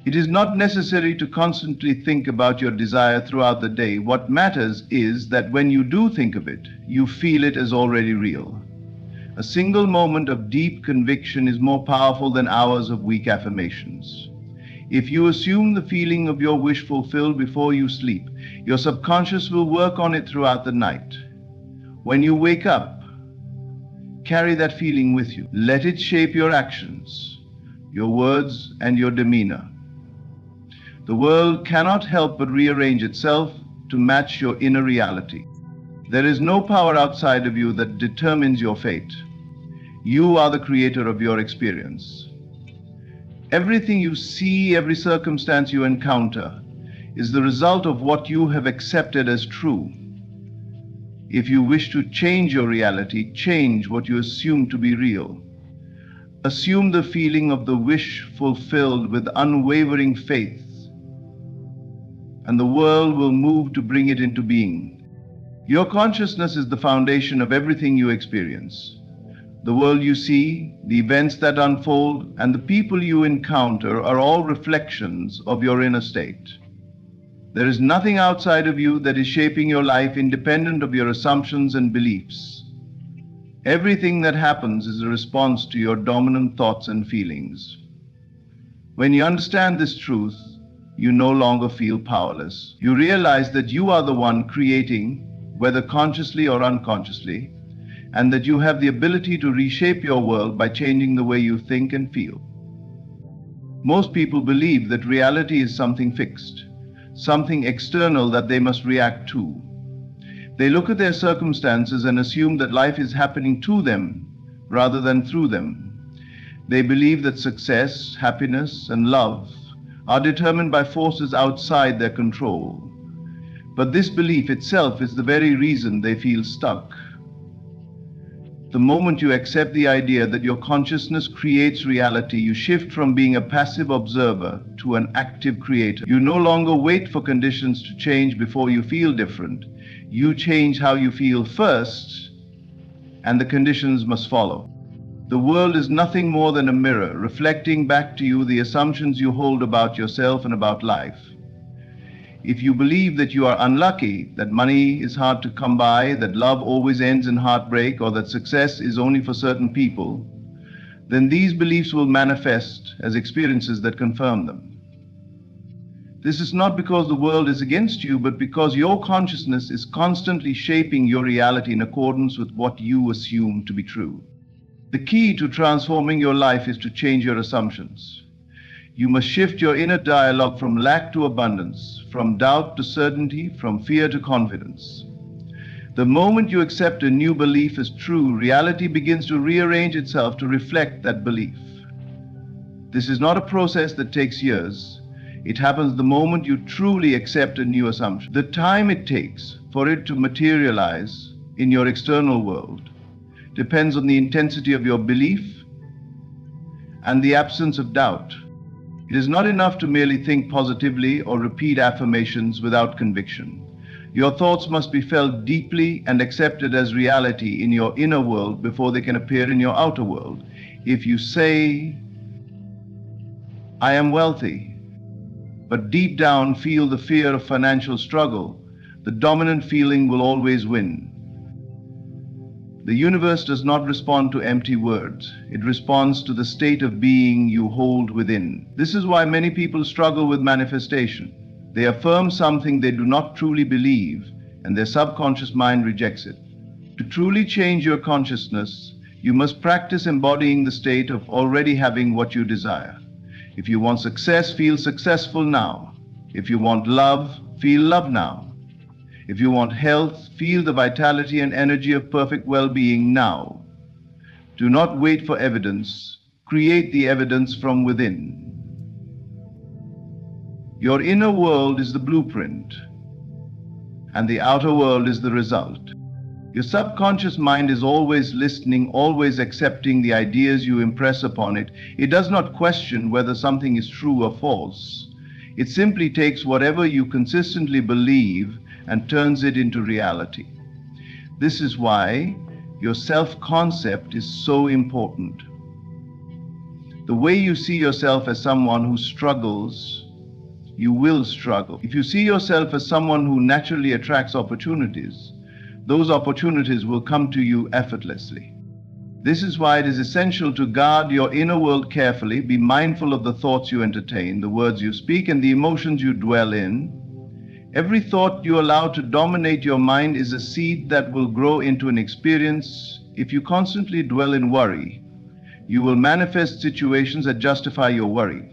It is not necessary to constantly think about your desire throughout the day. What matters is that when you do think of it, you feel it as already real. A single moment of deep conviction is more powerful than hours of weak affirmations. If you assume the feeling of your wish fulfilled before you sleep, your subconscious will work on it throughout the night. When you wake up, carry that feeling with you. Let it shape your actions, your words, and your demeanor. The world cannot help but rearrange itself to match your inner reality. There is no power outside of you that determines your fate. You are the creator of your experience. Everything you see, every circumstance you encounter, is the result of what you have accepted as true. If you wish to change your reality, change what you assume to be real. Assume the feeling of the wish fulfilled with unwavering faith, and the world will move to bring it into being. Your consciousness is the foundation of everything you experience. The world you see, the events that unfold, and the people you encounter are all reflections of your inner state. There is nothing outside of you that is shaping your life independent of your assumptions and beliefs. Everything that happens is a response to your dominant thoughts and feelings. When you understand this truth, you no longer feel powerless. You realize that you are the one creating, whether consciously or unconsciously, and that you have the ability to reshape your world by changing the way you think and feel. Most people believe that reality is something fixed, something external that they must react to. They look at their circumstances and assume that life is happening to them rather than through them. They believe that success, happiness, and love are determined by forces outside their control. But this belief itself is the very reason they feel stuck. The moment you accept the idea that your consciousness creates reality, you shift from being a passive observer to an active creator. You no longer wait for conditions to change before you feel different. You change how you feel first, and the conditions must follow. The world is nothing more than a mirror, reflecting back to you the assumptions you hold about yourself and about life. If you believe that you are unlucky, that money is hard to come by, that love always ends in heartbreak, or that success is only for certain people, then these beliefs will manifest as experiences that confirm them. This is not because the world is against you, but because your consciousness is constantly shaping your reality in accordance with what you assume to be true. The key to transforming your life is to change your assumptions. You must shift your inner dialogue from lack to abundance, from doubt to certainty, from fear to confidence. The moment you accept a new belief as true, reality begins to rearrange itself to reflect that belief. This is not a process that takes years. It happens the moment you truly accept a new assumption. The time it takes for it to materialize in your external world depends on the intensity of your belief and the absence of doubt. It is not enough to merely think positively or repeat affirmations without conviction. Your thoughts must be felt deeply and accepted as reality in your inner world before they can appear in your outer world. If you say, "I am wealthy," but deep down feel the fear of financial struggle, the dominant feeling will always win. The universe does not respond to empty words. It responds to the state of being you hold within. This is why many people struggle with manifestation. They affirm something they do not truly believe, and their subconscious mind rejects it. To truly change your consciousness, You must practice embodying the state of already having what you desire. If you want success, feel successful now. If you want love, feel love now. If you want health, feel the vitality and energy of perfect well-being now. Do not wait for evidence. Create the evidence from within. Your inner world is the blueprint, and the outer world is the result. Your subconscious mind is always listening, always accepting the ideas you impress upon it. It does not question whether something is true or false. It simply takes whatever you consistently believe and turns it into reality. This is why your self-concept is so important. The way you see yourself as someone who struggles, you will struggle. If you see yourself as someone who naturally attracts opportunities, those opportunities will come to you effortlessly. This is why it is essential to guard your inner world carefully, be mindful of the thoughts you entertain, the words you speak, and the emotions you dwell in. Every thought you allow to dominate your mind is a seed that will grow into an experience. If you constantly dwell in worry, you will manifest situations that justify your worry.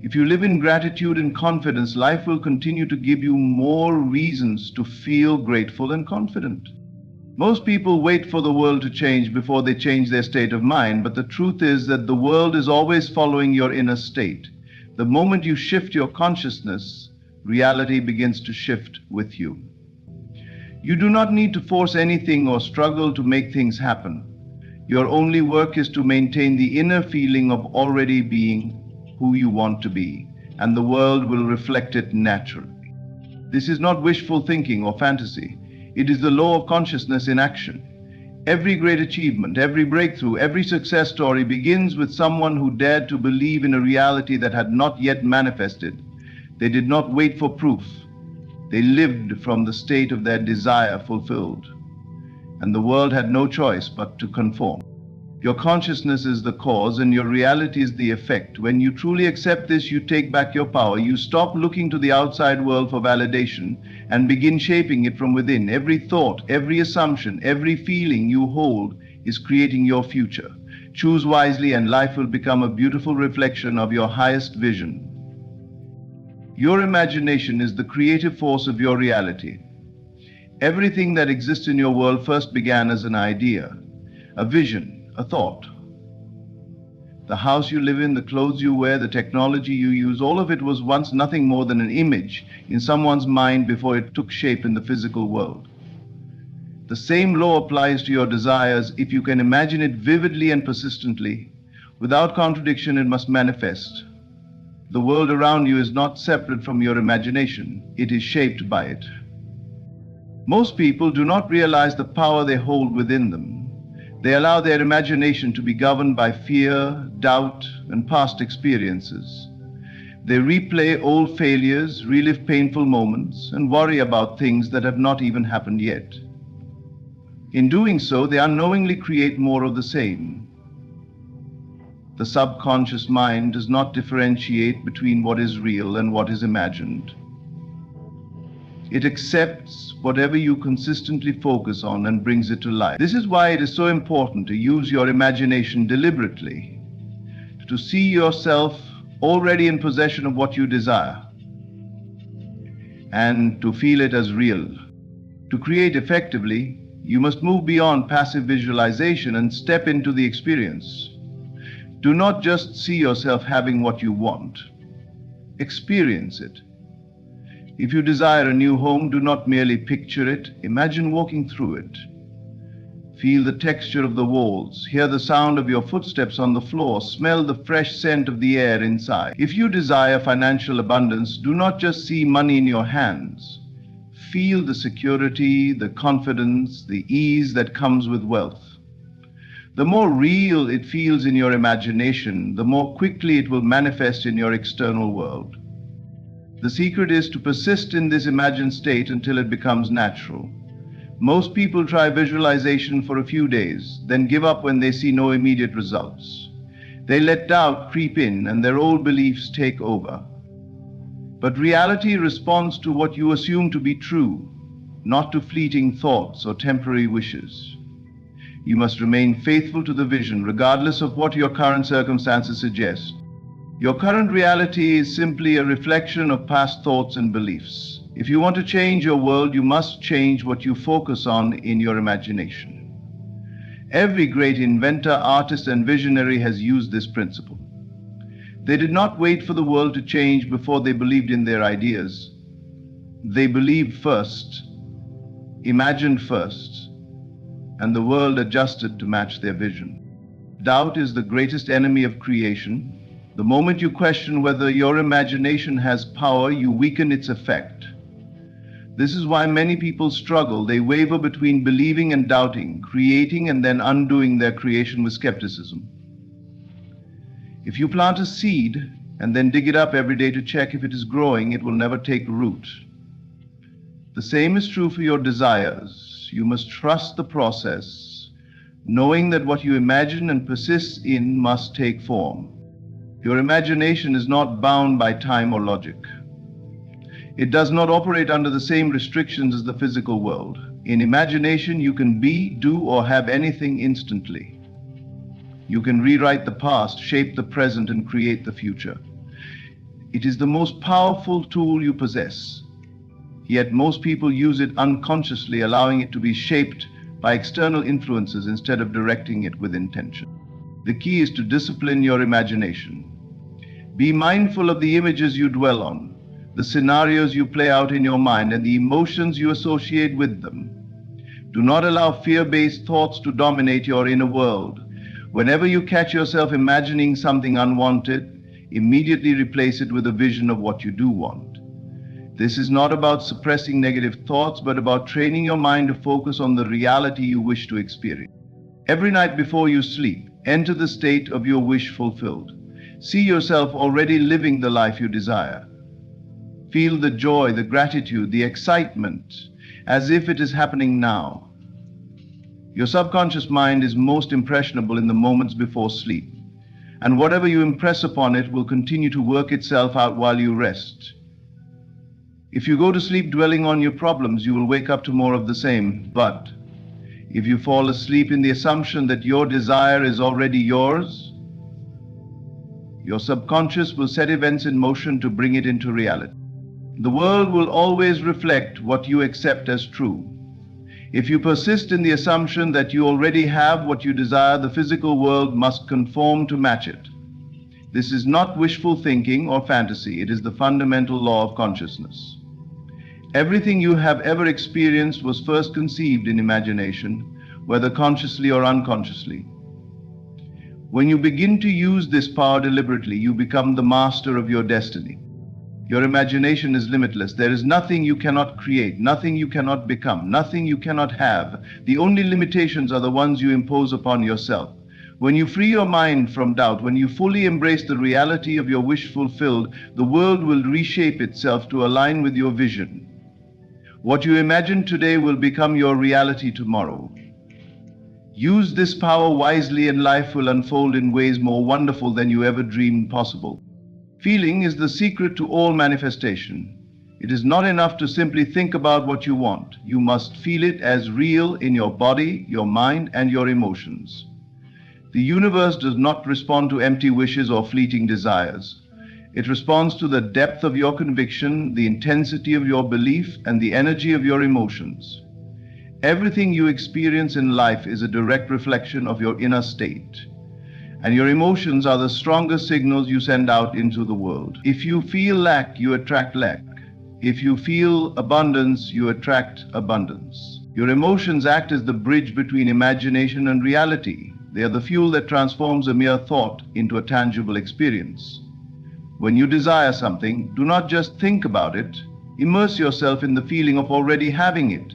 If you live in gratitude and confidence, life will continue to give you more reasons to feel grateful and confident. Most people wait for the world to change before they change their state of mind, but the truth is that the world is always following your inner state. The moment you shift your consciousness, reality begins to shift with you. You do not need to force anything or struggle to make things happen. Your only work is to maintain the inner feeling of already being who you want to be, and the world will reflect it naturally. This is not wishful thinking or fantasy. It is the law of consciousness in action. Every great achievement, every breakthrough, every success story begins with someone who dared to believe in a reality that had not yet manifested. They did not wait for proof. They lived from the state of their desire fulfilled. And the world had no choice but to conform. Your consciousness is the cause and your reality is the effect. When you truly accept this, you take back your power. You stop looking to the outside world for validation and begin shaping it from within. Every thought, every assumption, every feeling you hold is creating your future. Choose wisely and life will become a beautiful reflection of your highest vision. Your imagination is the creative force of your reality. Everything that exists in your world first began as an idea, a vision, a thought. The house you live in, the clothes you wear, the technology you use, all of it was once nothing more than an image in someone's mind before it took shape in the physical world. The same law applies to your desires. If you can imagine it vividly and persistently, without contradiction, it must manifest. The world around you is not separate from your imagination. It is shaped by it. Most people do not realize the power they hold within them. They allow their imagination to be governed by fear, doubt, and past experiences. They replay old failures, relive painful moments, and worry about things that have not even happened yet. In doing so, they unknowingly create more of the same. The subconscious mind does not differentiate between what is real and what is imagined. It accepts whatever you consistently focus on and brings it to life. This is why it is so important to use your imagination deliberately, to see yourself already in possession of what you desire, and to feel it as real. To create effectively, you must move beyond passive visualization and step into the experience. Do not just see yourself having what you want. Experience it. If you desire a new home, do not merely picture it. Imagine walking through it. Feel the texture of the walls. Hear the sound of your footsteps on the floor. Smell the fresh scent of the air inside. If you desire financial abundance, do not just see money in your hands. Feel the security, the confidence, the ease that comes with wealth. The more real it feels in your imagination, the more quickly it will manifest in your external world. The secret is to persist in this imagined state until it becomes natural. Most people try visualization for a few days, then give up when they see no immediate results. They let doubt creep in and their old beliefs take over. But reality responds to what you assume to be true, not to fleeting thoughts or temporary wishes. You must remain faithful to the vision, regardless of what your current circumstances suggest. Your current reality is simply a reflection of past thoughts and beliefs. If you want to change your world, you must change what you focus on in your imagination. Every great inventor, artist, and visionary has used this principle. They did not wait for the world to change before they believed in their ideas. They believed first, imagined first, and the world adjusted to match their vision. Doubt is the greatest enemy of creation. The moment you question whether your imagination has power, you weaken its effect. This is why many people struggle. They waver between believing and doubting, creating and then undoing their creation with skepticism. If you plant a seed and then dig it up every day to check if it is growing, it will never take root. The same is true for your desires. You must trust the process, knowing that what you imagine and persist in must take form. Your imagination is not bound by time or logic. It does not operate under the same restrictions as the physical world. In imagination, you can be, do, or have anything instantly. You can rewrite the past, shape the present, and create the future. It is the most powerful tool you possess. Yet most people use it unconsciously, allowing it to be shaped by external influences instead of directing it with intention. The key is to discipline your imagination. Be mindful of the images you dwell on, the scenarios you play out in your mind, and the emotions you associate with them. Do not allow fear-based thoughts to dominate your inner world. Whenever you catch yourself imagining something unwanted, immediately replace it with a vision of what you do want. This is not about suppressing negative thoughts, but about training your mind to focus on the reality you wish to experience. Every night before you sleep, enter the state of your wish fulfilled. See yourself already living the life you desire. Feel the joy, the gratitude, the excitement, as if it is happening now. Your subconscious mind is most impressionable in the moments before sleep, and whatever you impress upon it will continue to work itself out while you rest. If you go to sleep dwelling on your problems, you will wake up to more of the same. But if you fall asleep in the assumption that your desire is already yours, your subconscious will set events in motion to bring it into reality. The world will always reflect what you accept as true. If you persist in the assumption that you already have what you desire, the physical world must conform to match it. This is not wishful thinking or fantasy. It is the fundamental law of consciousness. Everything you have ever experienced was first conceived in imagination, whether consciously or unconsciously. When you begin to use this power deliberately, you become the master of your destiny. Your imagination is limitless. There is nothing you cannot create, nothing you cannot become, nothing you cannot have. The only limitations are the ones you impose upon yourself. When you free your mind from doubt, when you fully embrace the reality of your wish fulfilled, the world will reshape itself to align with your vision. What you imagine today will become your reality tomorrow. Use this power wisely and life will unfold in ways more wonderful than you ever dreamed possible. Feeling is the secret to all manifestation. It is not enough to simply think about what you want. You must feel it as real in your body, your mind, and your emotions. The universe does not respond to empty wishes or fleeting desires. It responds to the depth of your conviction, the intensity of your belief, and the energy of your emotions. Everything you experience in life is a direct reflection of your inner state. And your emotions are the strongest signals you send out into the world. If you feel lack, you attract lack. If you feel abundance, you attract abundance. Your emotions act as the bridge between imagination and reality. They are the fuel that transforms a mere thought into a tangible experience. When you desire something, do not just think about it. Immerse yourself in the feeling of already having it.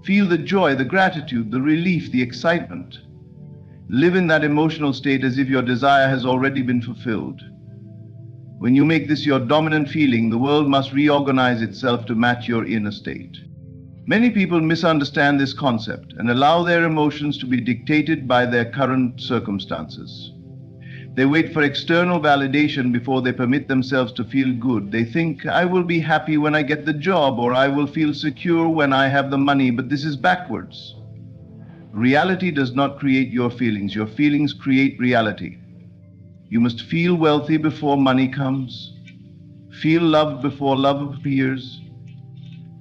Feel the joy, the gratitude, the relief, the excitement. Live in that emotional state as if your desire has already been fulfilled. When you make this your dominant feeling, the world must reorganize itself to match your inner state. Many people misunderstand this concept and allow their emotions to be dictated by their current circumstances. They wait for external validation before they permit themselves to feel good. They think, I will be happy when I get the job, or I will feel secure when I have the money, but this is backwards. Reality does not create your feelings create reality. You must feel wealthy before money comes, feel loved before love appears,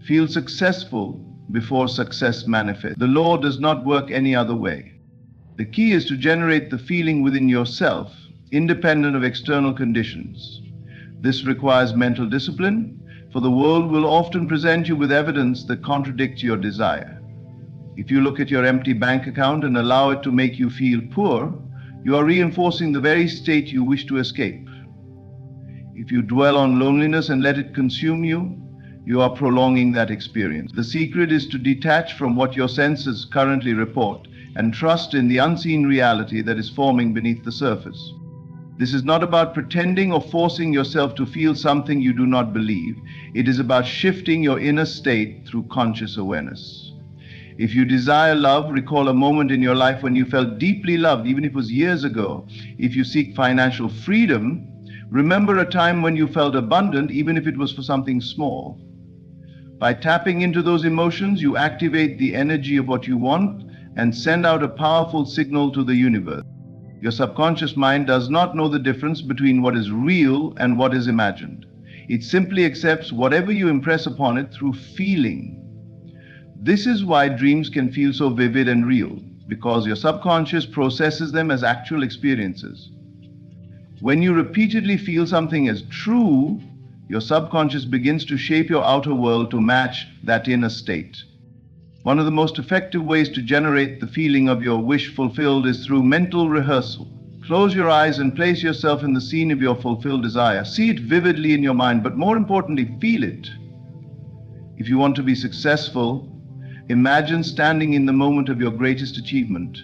feel successful before success manifests. The law does not work any other way. The key is to generate the feeling within yourself, independent of external conditions. This requires mental discipline, for the world will often present you with evidence that contradicts your desire. If you look at your empty bank account and allow it to make you feel poor, you are reinforcing the very state you wish to escape. If you dwell on loneliness and let it consume you, you are prolonging that experience. The secret is to detach from what your senses currently report and trust in the unseen reality that is forming beneath the surface. This is not about pretending or forcing yourself to feel something you do not believe. It is about shifting your inner state through conscious awareness. If you desire love, recall a moment in your life when you felt deeply loved, even if it was years ago. If you seek financial freedom, remember a time when you felt abundant, even if it was for something small. By tapping into those emotions, you activate the energy of what you want and send out a powerful signal to the universe. Your subconscious mind does not know the difference between what is real and what is imagined. It simply accepts whatever you impress upon it through feeling. This is why dreams can feel so vivid and real, because your subconscious processes them as actual experiences. When you repeatedly feel something as true, your subconscious begins to shape your outer world to match that inner state. One of the most effective ways to generate the feeling of your wish fulfilled is through mental rehearsal. Close your eyes and place yourself in the scene of your fulfilled desire. See it vividly in your mind, but more importantly, feel it. If you want to be successful, imagine standing in the moment of your greatest achievement.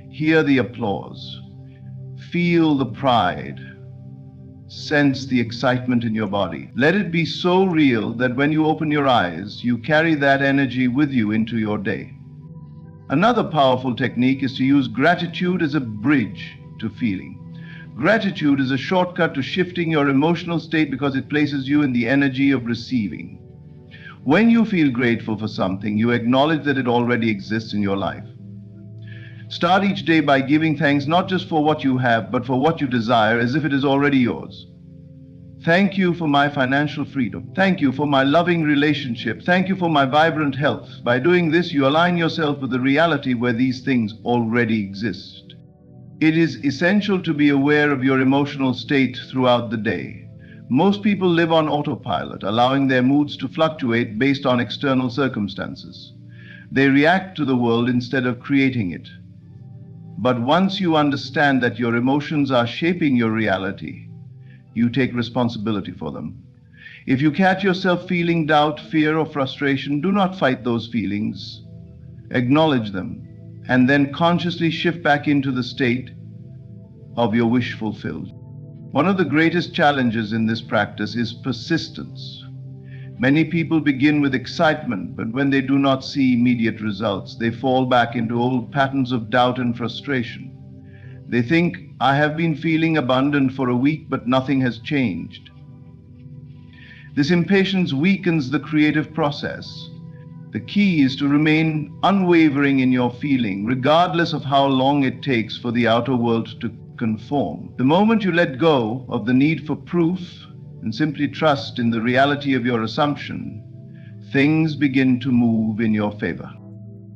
Hear the applause. Feel the pride. Sense the excitement in your body. Let it be so real that when you open your eyes, you carry that energy with you into your day. Another powerful technique is to use gratitude as a bridge to feeling. Gratitude is a shortcut to shifting your emotional state because it places you in the energy of receiving. When you feel grateful for something, you acknowledge that it already exists in your life. Start each day by giving thanks not just for what you have, but for what you desire, as if it is already yours. Thank you for my financial freedom. Thank you for my loving relationship. Thank you for my vibrant health. By doing this, you align yourself with the reality where these things already exist. It is essential to be aware of your emotional state throughout the day. Most people live on autopilot, allowing their moods to fluctuate based on external circumstances. They react to the world instead of creating it. But once you understand that your emotions are shaping your reality, you take responsibility for them. If you catch yourself feeling doubt, fear, or frustration, do not fight those feelings. Acknowledge them, and then consciously shift back into the state of your wish fulfilled. One of the greatest challenges in this practice is persistence. Many people begin with excitement, but when they do not see immediate results, they fall back into old patterns of doubt and frustration. They think, I have been feeling abundant for a week, but nothing has changed. This impatience weakens the creative process. The key is to remain unwavering in your feeling, regardless of how long it takes for the outer world to conform. The moment you let go of the need for proof and simply trust in the reality of your assumption, things begin to move in your favor.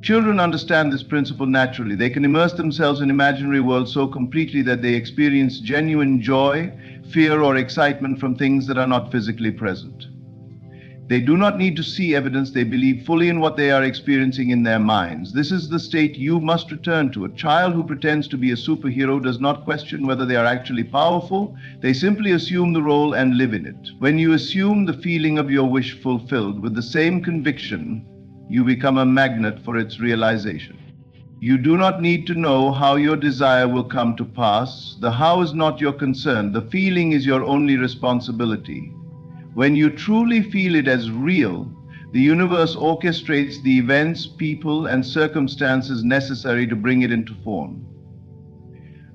Children understand this principle naturally. They can immerse themselves in imaginary worlds so completely that they experience genuine joy, fear, or excitement from things that are not physically present. They do not need to see evidence. They believe fully in what they are experiencing in their minds. This is the state you must return to. A child who pretends to be a superhero does not question whether they are actually powerful. They simply assume the role and live in it. When you assume the feeling of your wish fulfilled with the same conviction, you become a magnet for its realization. You do not need to know how your desire will come to pass. The how is not your concern. The feeling is your only responsibility. When you truly feel it as real, the universe orchestrates the events, people, and circumstances necessary to bring it into form.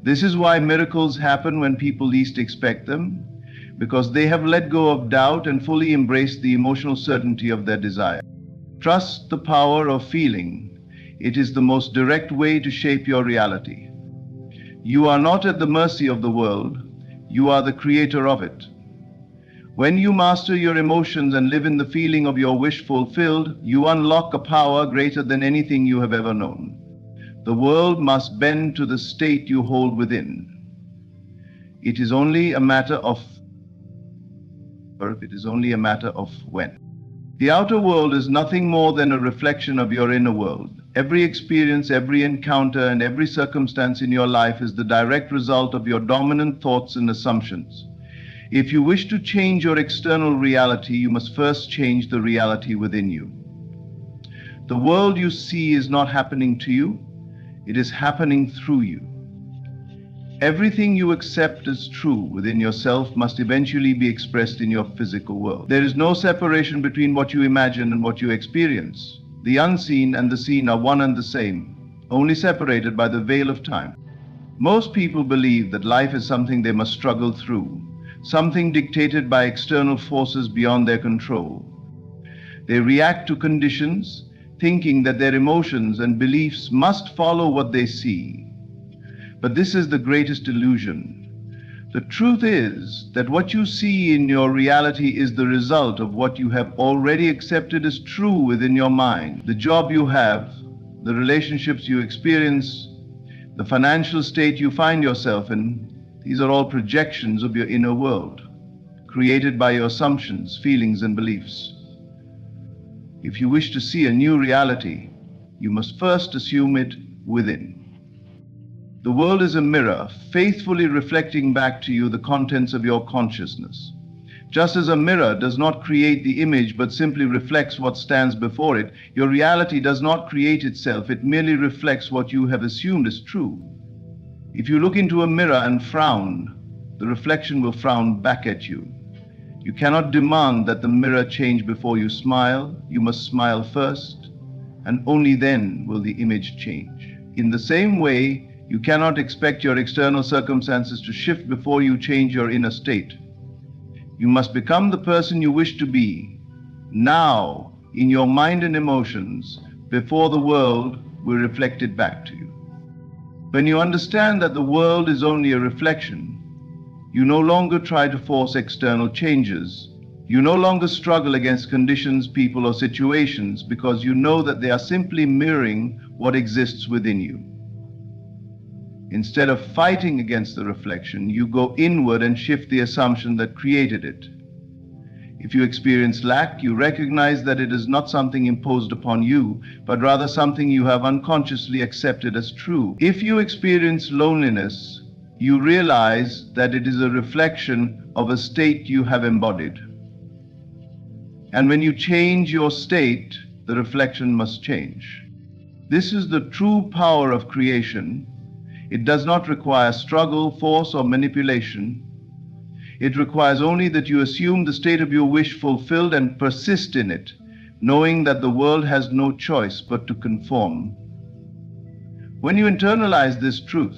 This is why miracles happen when people least expect them, because they have let go of doubt and fully embraced the emotional certainty of their desire. Trust the power of feeling. It is the most direct way to shape your reality. You are not at the mercy of the world, you are the creator of it. When you master your emotions and live in the feeling of your wish fulfilled, you unlock a power greater than anything you have ever known. The world must bend to the state you hold within. It is only a matter of when. The outer world is nothing more than a reflection of your inner world. Every experience, every encounter, and every circumstance in your life is the direct result of your dominant thoughts and assumptions. If you wish to change your external reality, you must first change the reality within you. The world you see is not happening to you, it is happening through you. Everything you accept as true within yourself must eventually be expressed in your physical world. There is no separation between what you imagine and what you experience. The unseen and the seen are one and the same, only separated by the veil of time. Most people believe that life is something they must struggle through, something dictated by external forces beyond their control. They react to conditions, thinking that their emotions and beliefs must follow what they see. But this is the greatest illusion. The truth is that what you see in your reality is the result of what you have already accepted as true within your mind. The job you have, the relationships you experience, the financial state you find yourself in, these are all projections of your inner world, created by your assumptions, feelings, and beliefs. If you wish to see a new reality, you must first assume it within. The world is a mirror, faithfully reflecting back to you the contents of your consciousness. Just as a mirror does not create the image but simply reflects what stands before it, your reality does not create itself, it merely reflects what you have assumed is true. If you look into a mirror and frown, the reflection will frown back at you. You cannot demand that the mirror change before you smile. You must smile first, and only then will the image change. In the same way, you cannot expect your external circumstances to shift before you change your inner state. You must become the person you wish to be, now, in your mind and emotions, before the world will reflect it back to you. When you understand that the world is only a reflection, you no longer try to force external changes. You no longer struggle against conditions, people, or situations because you know that they are simply mirroring what exists within you. Instead of fighting against the reflection, you go inward and shift the assumption that created it. If you experience lack, you recognize that it is not something imposed upon you, but rather something you have unconsciously accepted as true. If you experience loneliness, you realize that it is a reflection of a state you have embodied. And when you change your state, the reflection must change. This is the true power of creation. It does not require struggle, force, or manipulation. It requires only that you assume the state of your wish fulfilled and persist in it, knowing that the world has no choice but to conform. When you internalize this truth,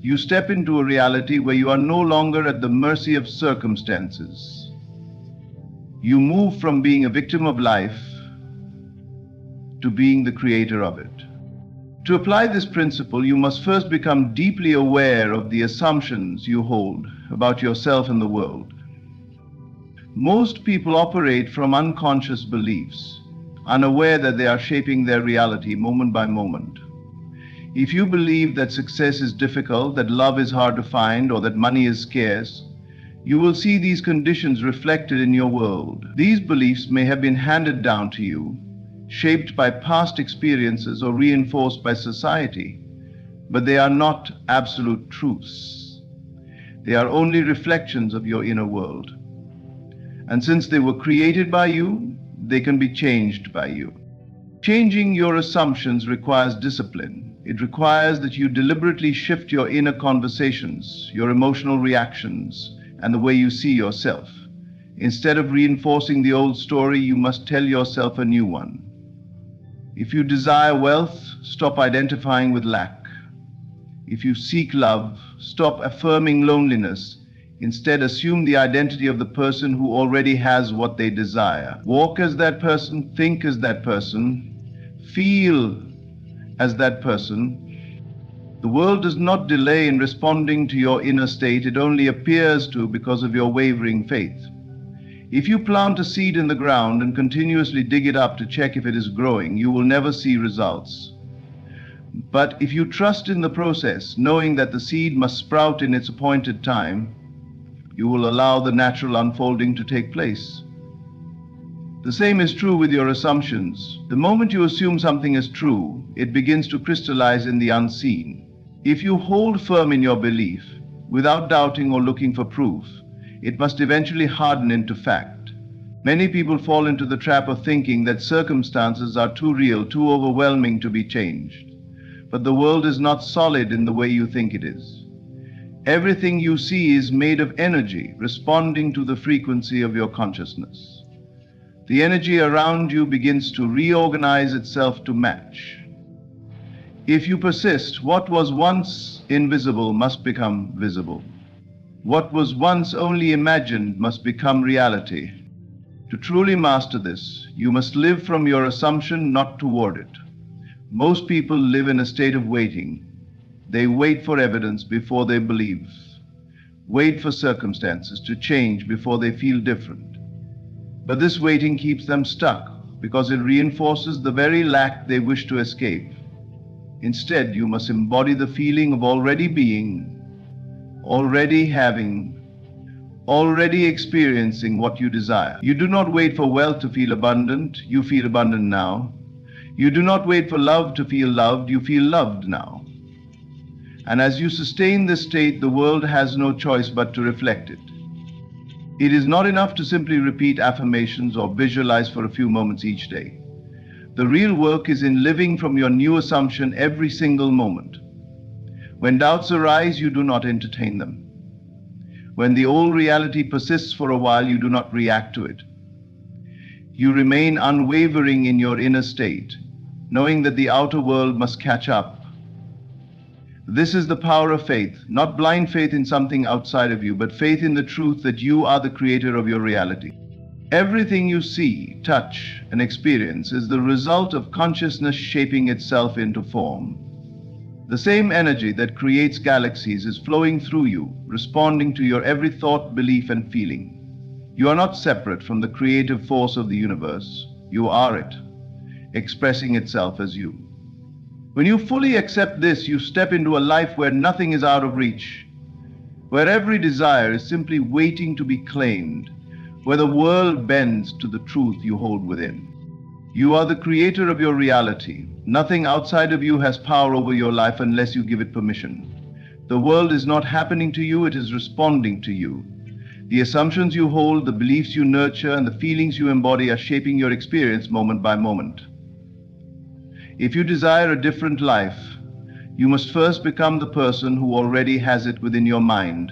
you step into a reality where you are no longer at the mercy of circumstances. You move from being a victim of life to being the creator of it. To apply this principle, you must first become deeply aware of the assumptions you hold about yourself and the world. Most people operate from unconscious beliefs, unaware that they are shaping their reality moment by moment. If you believe that success is difficult, that love is hard to find, or that money is scarce, you will see these conditions reflected in your world. These beliefs may have been handed down to you, shaped by past experiences or reinforced by society, but they are not absolute truths. They are only reflections of your inner world. And since they were created by you, they can be changed by you. Changing your assumptions requires discipline. It requires that you deliberately shift your inner conversations, your emotional reactions, and the way you see yourself. Instead of reinforcing the old story, you must tell yourself a new one. If you desire wealth, stop identifying with lack. If you seek love, stop affirming loneliness. Instead, assume the identity of the person who already has what they desire. Walk as that person, think as that person, feel as that person. The world does not delay in responding to your inner state, it only appears to because of your wavering faith. If you plant a seed in the ground and continuously dig it up to check if it is growing, you will never see results. But if you trust in the process, knowing that the seed must sprout in its appointed time, you will allow the natural unfolding to take place. The same is true with your assumptions. The moment you assume something is true, it begins to crystallize in the unseen. If you hold firm in your belief, without doubting or looking for proof, it must eventually harden into fact. Many people fall into the trap of thinking that circumstances are too real, too overwhelming to be changed. But the world is not solid in the way you think it is. Everything you see is made of energy, responding to the frequency of your consciousness. The energy around you begins to reorganize itself to match. If you persist, what was once invisible must become visible. What was once only imagined must become reality. To truly master this, you must live from your assumption, not toward it. Most people live in a state of waiting. They wait for evidence before they believe. Wait for circumstances to change before they feel different. But this waiting keeps them stuck because it reinforces the very lack they wish to escape. Instead, you must embody the feeling of already being, already having, already experiencing what you desire. You do not wait for wealth to feel abundant, you feel abundant now. You do not wait for love to feel loved, you feel loved now. And as you sustain this state, the world has no choice but to reflect it. It is not enough to simply repeat affirmations or visualize for a few moments each day. The real work is in living from your new assumption every single moment. When doubts arise, you do not entertain them. When the old reality persists for a while, you do not react to it. You remain unwavering in your inner state, knowing that the outer world must catch up. This is the power of faith, not blind faith in something outside of you, but faith in the truth that you are the creator of your reality. Everything you see, touch, and experience is the result of consciousness shaping itself into form. The same energy that creates galaxies is flowing through you, responding to your every thought, belief, and feeling. You are not separate from the creative force of the universe. You are it, expressing itself as you. When you fully accept this, you step into a life where nothing is out of reach, where every desire is simply waiting to be claimed, where the world bends to the truth you hold within. You are the creator of your reality. Nothing outside of you has power over your life unless you give it permission. The world is not happening to you, it is responding to you. The assumptions you hold, the beliefs you nurture, and the feelings you embody are shaping your experience moment by moment. If you desire a different life, you must first become the person who already has it within your mind.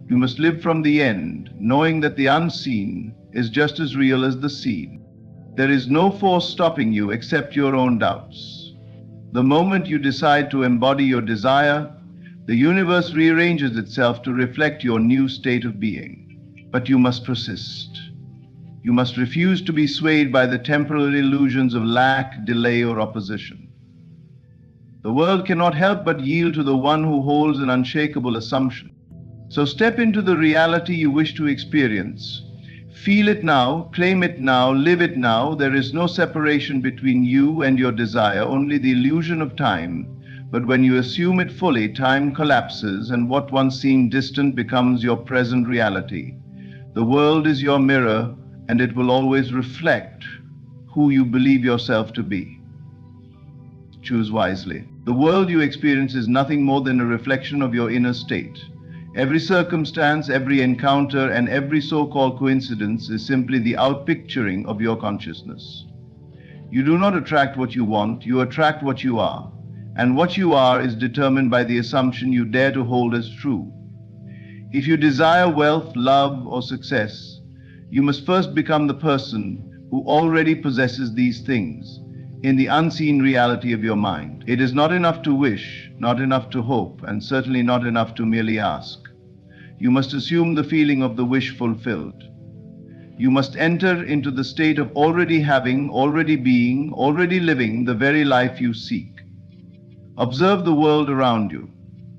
You must live from the end, knowing that the unseen is just as real as the seen. There is no force stopping you except your own doubts. The moment you decide to embody your desire, the universe rearranges itself to reflect your new state of being. But you must persist. You must refuse to be swayed by the temporal illusions of lack, delay, or opposition. The world cannot help but yield to the one who holds an unshakable assumption. So step into the reality you wish to experience. Feel it now, claim it now, live it now. There is no separation between you and your desire, only the illusion of time. But when you assume it fully, time collapses, and what once seemed distant becomes your present reality. The world is your mirror, and it will always reflect who you believe yourself to be. Choose wisely. The world you experience is nothing more than a reflection of your inner state. Every circumstance, every encounter, and every so-called coincidence is simply the outpicturing of your consciousness. You do not attract what you want, you attract what you are. And what you are is determined by the assumption you dare to hold as true. If you desire wealth, love, or success, you must first become the person who already possesses these things in the unseen reality of your mind. It is not enough to wish, not enough to hope, and certainly not enough to merely ask. You must assume the feeling of the wish fulfilled. You must enter into the state of already having, already being, already living the very life you seek. Observe the world around you.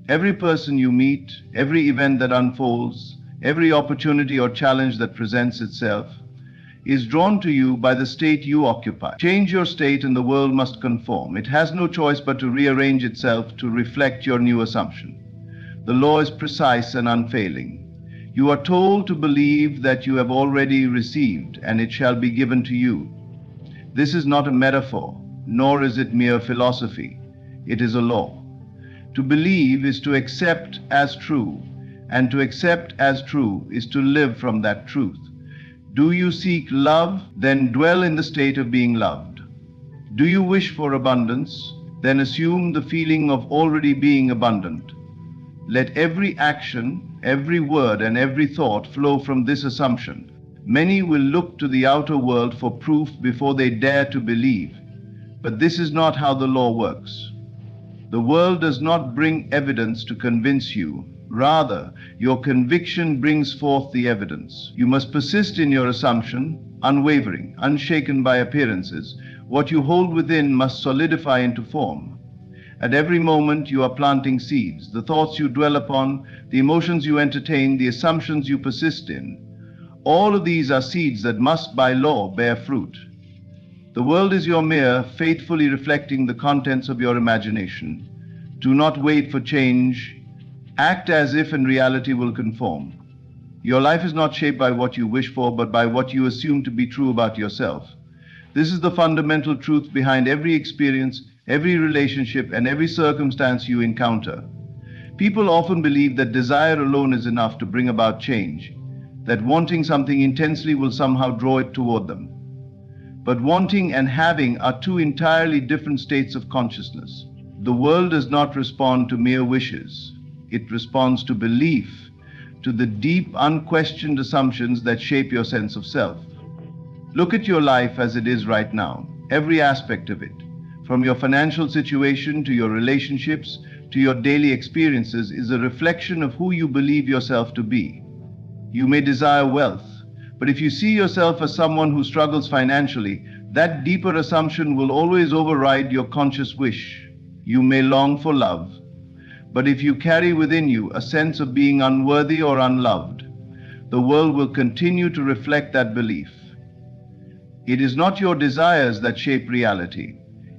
Every person you meet, every event that unfolds, every opportunity or challenge that presents itself, is drawn to you by the state you occupy. Change your state and the world must conform. It has no choice but to rearrange itself to reflect your new assumption. The law is precise and unfailing. You are told to believe that you have already received and it shall be given to you. This is not a metaphor, nor is it mere philosophy. It is a law. To believe is to accept as true, and to accept as true is to live from that truth. Do you seek love? Then dwell in the state of being loved. Do you wish for abundance? Then assume the feeling of already being abundant. Let every action, every word, and every thought flow from this assumption. Many will look to the outer world for proof before they dare to believe. But this is not how the law works. The world does not bring evidence to convince you. Rather, your conviction brings forth the evidence. You must persist in your assumption, unwavering, unshaken by appearances. What you hold within must solidify into form. At every moment you are planting seeds. The thoughts you dwell upon, the emotions you entertain, the assumptions you persist in. All of these are seeds that must by law bear fruit. The world is your mirror, faithfully reflecting the contents of your imagination. Do not wait for change. Act as if in reality will conform. Your life is not shaped by what you wish for, but by what you assume to be true about yourself. This is the fundamental truth behind every experience, every relationship, and every circumstance you encounter. People often believe that desire alone is enough to bring about change, that wanting something intensely will somehow draw it toward them. But wanting and having are two entirely different states of consciousness. The world does not respond to mere wishes. It responds to belief, to the deep, unquestioned assumptions that shape your sense of self. Look at your life as it is right now, every aspect of it, from your financial situation to your relationships to your daily experiences, is a reflection of who you believe yourself to be. You may desire wealth, but if you see yourself as someone who struggles financially, that deeper assumption will always override your conscious wish. You may long for love, but if you carry within you a sense of being unworthy or unloved, the world will continue to reflect that belief. It is not your desires that shape reality.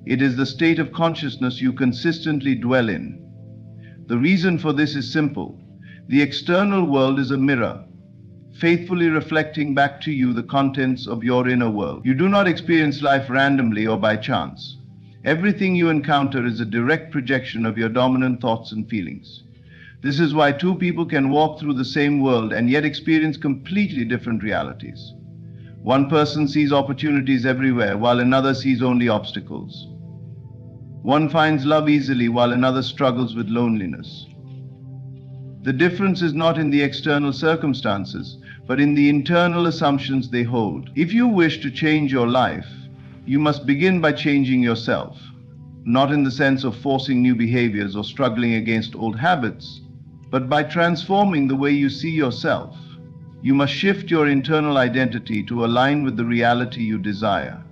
It is the state of consciousness you consistently dwell in. The reason for this is simple. The external world is a mirror, faithfully reflecting back to you the contents of your inner world. You do not experience life randomly or by chance. Everything you encounter is a direct projection of your dominant thoughts and feelings. This is why two people can walk through the same world and yet experience completely different realities. One person sees opportunities everywhere, while another sees only obstacles. One finds love easily, while another struggles with loneliness. The difference is not in the external circumstances, but in the internal assumptions they hold. If you wish to change your life, you must begin by changing yourself, not in the sense of forcing new behaviors or struggling against old habits, but by transforming the way you see yourself. You must shift your internal identity to align with the reality you desire.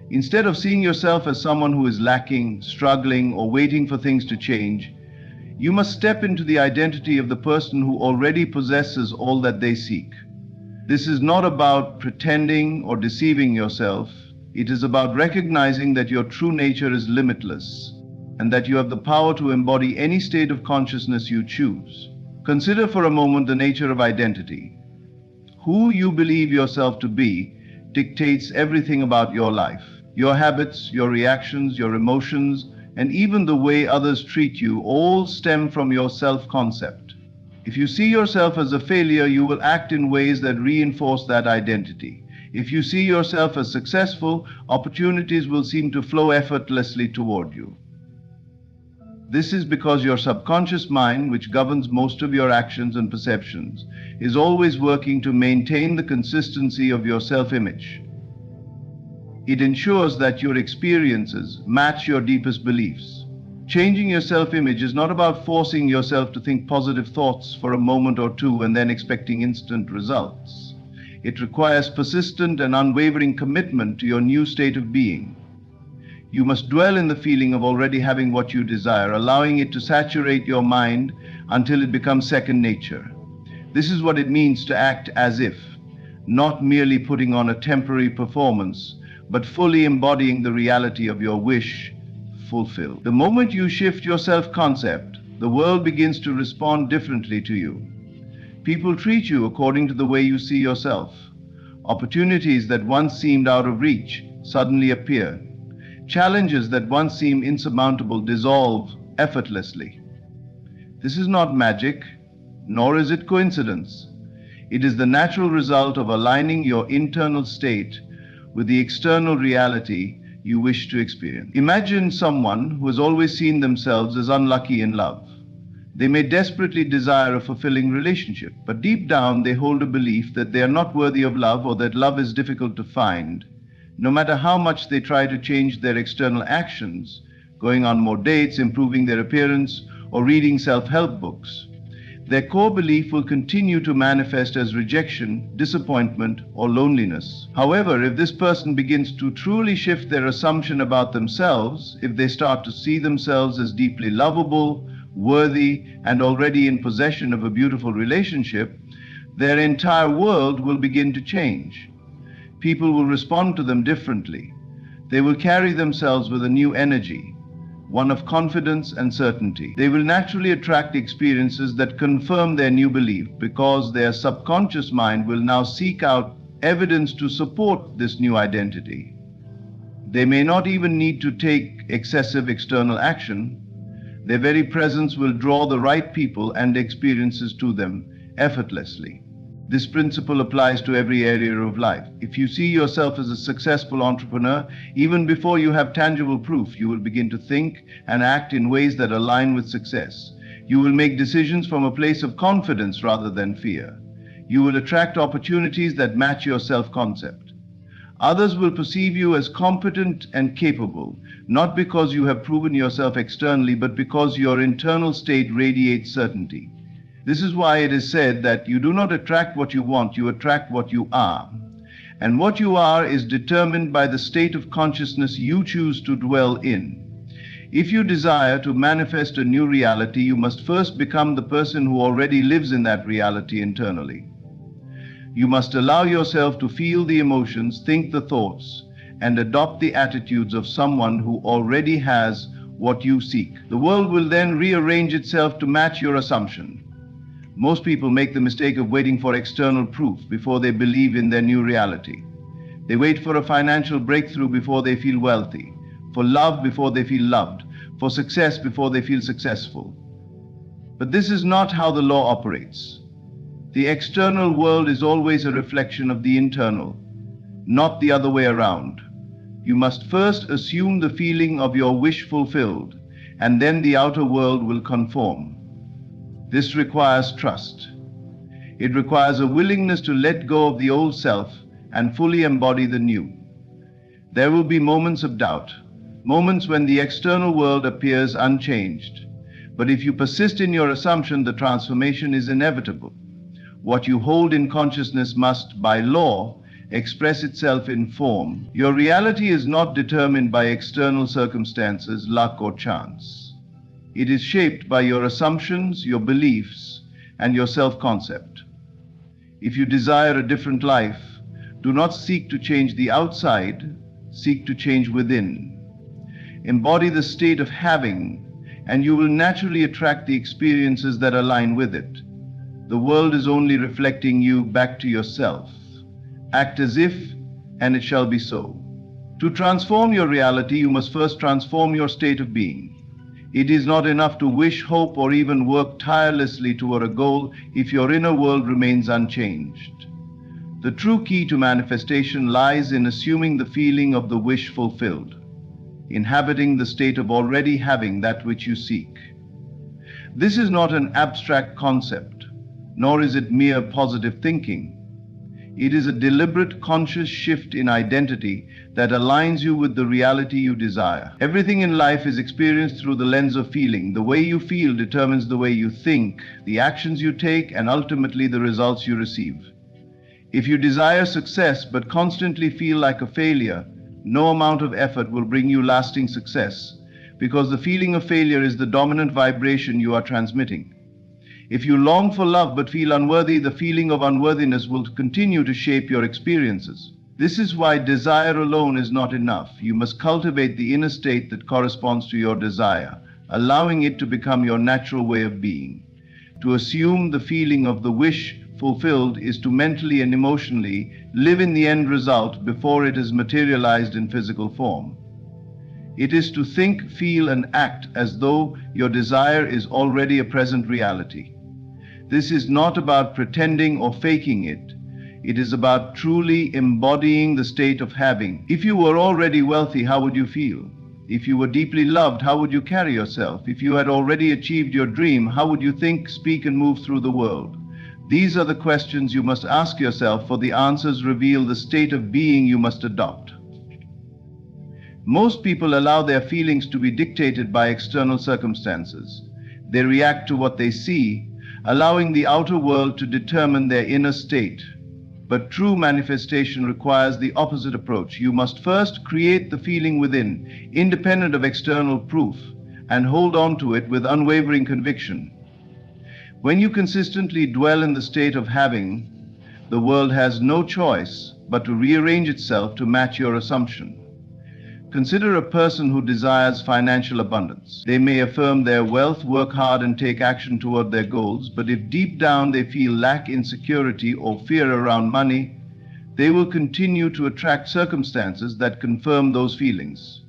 Instead of seeing yourself as someone who is lacking, struggling, or waiting for things to change, you must step into the identity of the person who already possesses all that they seek. This is not about pretending or deceiving yourself. It is about recognizing that your true nature is limitless and that you have the power to embody any state of consciousness you choose. Consider for a moment the nature of identity. Who you believe yourself to be dictates everything about your life. Your habits, your reactions, your emotions, and even the way others treat you all stem from your self-concept. If you see yourself as a failure, you will act in ways that reinforce that identity. If you see yourself as successful, opportunities will seem to flow effortlessly toward you. This is because your subconscious mind, which governs most of your actions and perceptions, is always working to maintain the consistency of your self-image. It ensures that your experiences match your deepest beliefs. Changing your self-image is not about forcing yourself to think positive thoughts for a moment or two and then expecting instant results. It requires persistent and unwavering commitment to your new state of being. You must dwell in the feeling of already having what you desire, allowing it to saturate your mind until it becomes second nature. This is what it means to act as if, not merely putting on a temporary performance, but fully embodying the reality of your wish fulfilled. The moment you shift your self-concept, the world begins to respond differently to you. People treat you according to the way you see yourself. Opportunities that once seemed out of reach suddenly appear. Challenges that once seemed insurmountable dissolve effortlessly. This is not magic, nor is it coincidence. It is the natural result of aligning your internal state with the external reality you wish to experience. Imagine someone who has always seen themselves as unlucky in love. They may desperately desire a fulfilling relationship, but deep down they hold a belief that they are not worthy of love or that love is difficult to find. No matter how much they try to change their external actions, going on more dates, improving their appearance, or reading self-help books, their core belief will continue to manifest as rejection, disappointment, or loneliness. However, if this person begins to truly shift their assumption about themselves, if they start to see themselves as deeply lovable, worthy, and already in possession of a beautiful relationship, their entire world will begin to change. People will respond to them differently. They will carry themselves with a new energy, one of confidence and certainty. They will naturally attract experiences that confirm their new belief because their subconscious mind will now seek out evidence to support this new identity. They may not even need to take excessive external action. Their very presence will draw the right people and experiences to them effortlessly. This principle applies to every area of life. If you see yourself as a successful entrepreneur, even before you have tangible proof, you will begin to think and act in ways that align with success. You will make decisions from a place of confidence rather than fear. You will attract opportunities that match your self-concept. Others will perceive you as competent and capable, not because you have proven yourself externally, but because your internal state radiates certainty. This is why it is said that you do not attract what you want, you attract what you are. And what you are is determined by the state of consciousness you choose to dwell in. If you desire to manifest a new reality, you must first become the person who already lives in that reality internally. You must allow yourself to feel the emotions, think the thoughts, and adopt the attitudes of someone who already has what you seek. The world will then rearrange itself to match your assumption. Most people make the mistake of waiting for external proof before they believe in their new reality. They wait for a financial breakthrough before they feel wealthy, for love before they feel loved, for success before they feel successful. But this is not how the law operates. The external world is always a reflection of the internal, not the other way around. You must first assume the feeling of your wish fulfilled, and then the outer world will conform. This requires trust. It requires a willingness to let go of the old self and fully embody the new. There will be moments of doubt, moments when the external world appears unchanged. But if you persist in your assumption, the transformation is inevitable. What you hold in consciousness must, by law, express itself in form. Your reality is not determined by external circumstances, luck, or chance. It is shaped by your assumptions, your beliefs, and your self-concept. If you desire a different life, do not seek to change the outside, seek to change within. Embody the state of having, and you will naturally attract the experiences that align with it. The world is only reflecting you back to yourself. Act as if, and it shall be so. To transform your reality, you must first transform your state of being. It is not enough to wish, hope, or even work tirelessly toward a goal if your inner world remains unchanged. The true key to manifestation lies in assuming the feeling of the wish fulfilled, inhabiting the state of already having that which you seek. This is not an abstract concept, nor is it mere positive thinking. It is a deliberate, conscious shift in identity that aligns you with the reality you desire. Everything in life is experienced through the lens of feeling. The way you feel determines the way you think, the actions you take, and ultimately the results you receive. If you desire success but constantly feel like a failure, No amount of effort will bring you lasting success, because the feeling of failure is the dominant vibration you are transmitting. If you long for love but feel unworthy, the feeling of unworthiness will continue to shape your experiences. This is why desire alone is not enough. You must cultivate the inner state that corresponds to your desire, allowing it to become your natural way of being. To assume the feeling of the wish fulfilled is to mentally and emotionally live in the end result before it is materialized in physical form. It is to think, feel, and act as though your desire is already a present reality. This is not about pretending or faking it. It is about truly embodying the state of having. If you were already wealthy, how would you feel? If you were deeply loved, how would you carry yourself? If you had already achieved your dream, how would you think, speak, and move through the world? These are the questions you must ask yourself, for the answers reveal the state of being you must adopt. Most people allow their feelings to be dictated by external circumstances. They react to what they see, allowing the outer world to determine their inner state. But true manifestation requires the opposite approach. You must first create the feeling within, independent of external proof, and hold on to it with unwavering conviction. When you consistently dwell in the state of having, the world has no choice but to rearrange itself to match your assumption. Consider a person who desires financial abundance. They may affirm their wealth, work hard, and take action toward their goals, but if deep down they feel lack, insecurity, or fear around money, they will continue to attract circumstances that confirm those feelings.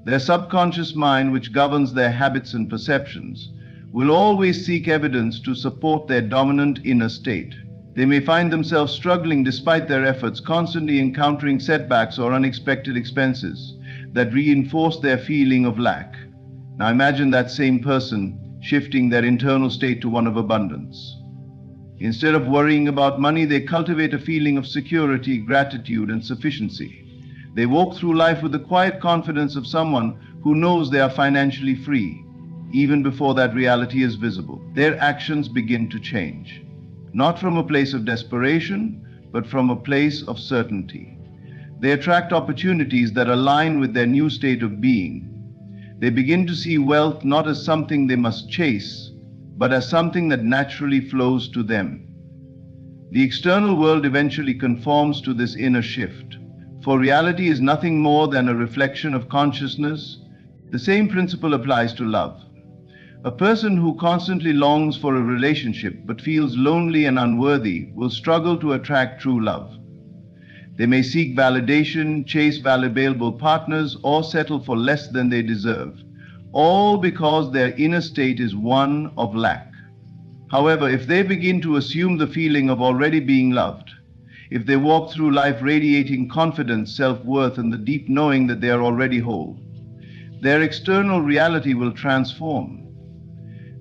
Their subconscious mind, which governs their habits and perceptions, will always seek evidence to support their dominant inner state. They may find themselves struggling despite their efforts, constantly encountering setbacks or unexpected expenses that reinforce their feeling of lack. Now imagine that same person shifting their internal state to one of abundance. Instead of worrying about money, they cultivate a feeling of security, gratitude, and sufficiency. They walk through life with the quiet confidence of someone who knows they are financially free, even before that reality is visible. Their actions begin to change. Not from a place of desperation, but from a place of certainty. They attract opportunities that align with their new state of being. They begin to see wealth not as something they must chase, but as something that naturally flows to them. The external world eventually conforms to this inner shift, for reality is nothing more than a reflection of consciousness. The same principle applies to love. A person who constantly longs for a relationship but feels lonely and unworthy will struggle to attract true love. They may seek validation, chase valuable partners, or settle for less than they deserve, all because their inner state is one of lack. However, if they begin to assume the feeling of already being loved, if they walk through life radiating confidence, self-worth, and the deep knowing that they are already whole, their external reality will transform.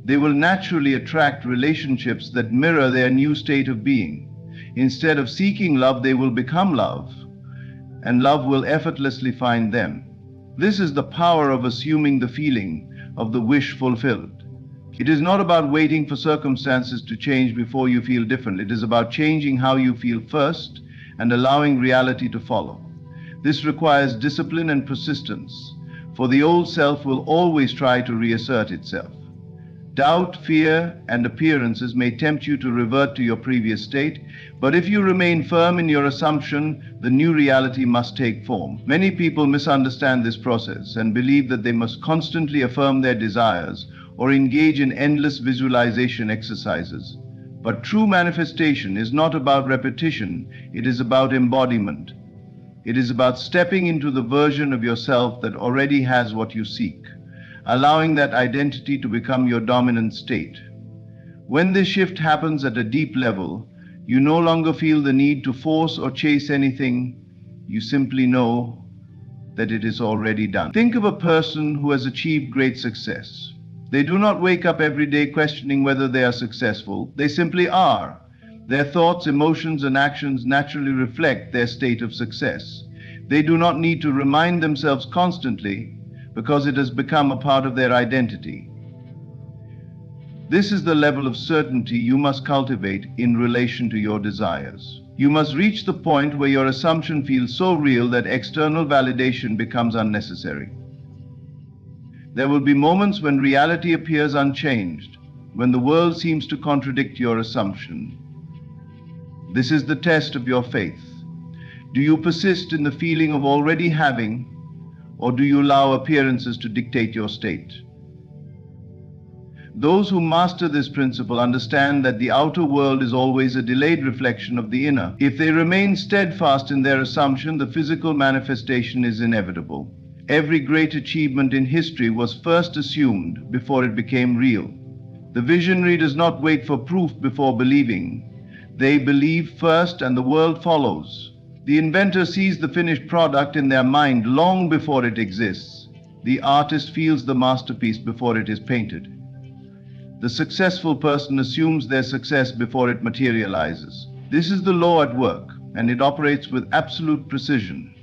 They will naturally attract relationships that mirror their new state of being. Instead of seeking love, they will become love, and love will effortlessly find them. This is the power of assuming the feeling of the wish fulfilled. It is not about waiting for circumstances to change before you feel different. It is about changing how you feel first and allowing reality to follow. This requires discipline and persistence, for the old self will always try to reassert itself. Doubt, fear, and appearances may tempt you to revert to your previous state, but if you remain firm in your assumption, the new reality must take form. Many people misunderstand this process and believe that they must constantly affirm their desires or engage in endless visualization exercises. But true manifestation is not about repetition, it is about embodiment. It is about stepping into the version of yourself that already has what you seek, allowing that identity to become your dominant state. When this shift happens at a deep level, you no longer feel the need to force or chase anything. You simply know that it is already done. Think of a person who has achieved great success. They do not wake up every day questioning whether they are successful. They simply are. Their thoughts, emotions, and actions naturally reflect their state of success. They do not need to remind themselves constantly, because it has become a part of their identity. This is the level of certainty you must cultivate in relation to your desires. You must reach the point where your assumption feels so real that external validation becomes unnecessary. There will be moments when reality appears unchanged, when the world seems to contradict your assumption. This is the test of your faith. Do you persist in the feeling of already having, or do you allow appearances to dictate your state? Those who master this principle understand that the outer world is always a delayed reflection of the inner. If they remain steadfast in their assumption, the physical manifestation is inevitable. Every great achievement in history was first assumed before it became real. The visionary does not wait for proof before believing. They believe first and the world follows. The inventor sees the finished product in their mind long before it exists. The artist feels the masterpiece before it is painted. The successful person assumes their success before it materializes. This is the law at work, and it operates with absolute precision.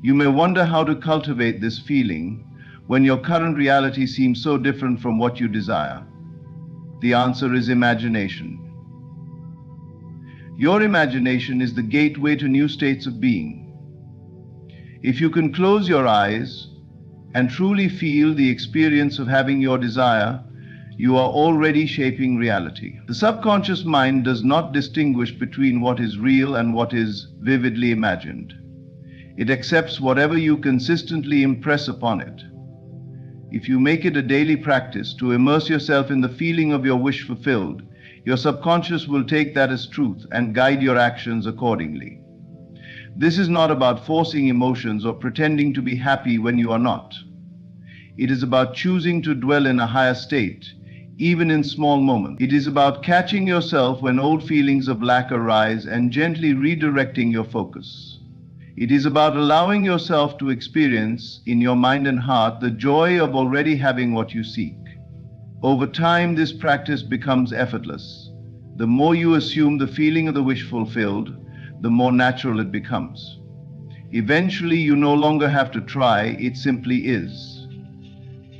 You may wonder how to cultivate this feeling when your current reality seems so different from what you desire. The answer is imagination. Your imagination is the gateway to new states of being. If you can close your eyes and truly feel the experience of having your desire, you are already shaping reality. The subconscious mind does not distinguish between what is real and what is vividly imagined. It accepts whatever you consistently impress upon it. If you make it a daily practice to immerse yourself in the feeling of your wish fulfilled, your subconscious will take that as truth and guide your actions accordingly. This is not about forcing emotions or pretending to be happy when you are not. It is about choosing to dwell in a higher state, even in small moments. It is about catching yourself when old feelings of lack arise and gently redirecting your focus. It is about allowing yourself to experience in your mind and heart the joy of already having what you seek. Over time, this practice becomes effortless. The more you assume the feeling of the wish fulfilled, the more natural it becomes. Eventually, you no longer have to try, it simply is.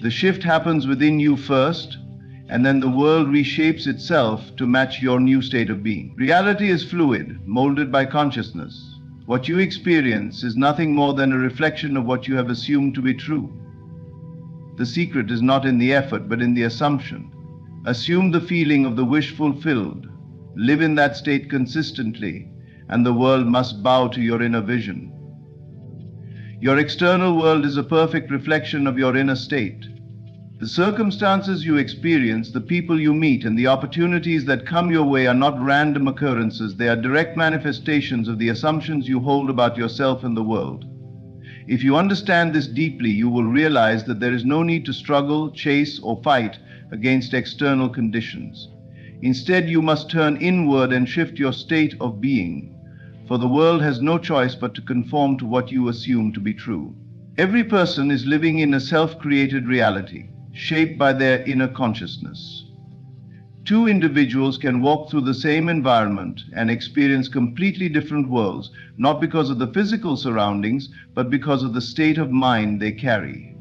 The shift happens within you first, and then the world reshapes itself to match your new state of being. Reality is fluid, molded by consciousness. What you experience is nothing more than a reflection of what you have assumed to be true. The secret is not in the effort, but in the assumption. Assume the feeling of the wish fulfilled. Live in that state consistently, and the world must bow to your inner vision. Your external world is a perfect reflection of your inner state. The circumstances you experience, the people you meet, and the opportunities that come your way are not random occurrences. They are direct manifestations of the assumptions you hold about yourself and the world. If you understand this deeply, you will realize that there is no need to struggle, chase, or fight against external conditions. Instead, you must turn inward and shift your state of being, for the world has no choice but to conform to what you assume to be true. Every person is living in a self-created reality, shaped by their inner consciousness. Two individuals can walk through the same environment and experience completely different worlds, not because of the physical surroundings, but because of the state of mind they carry.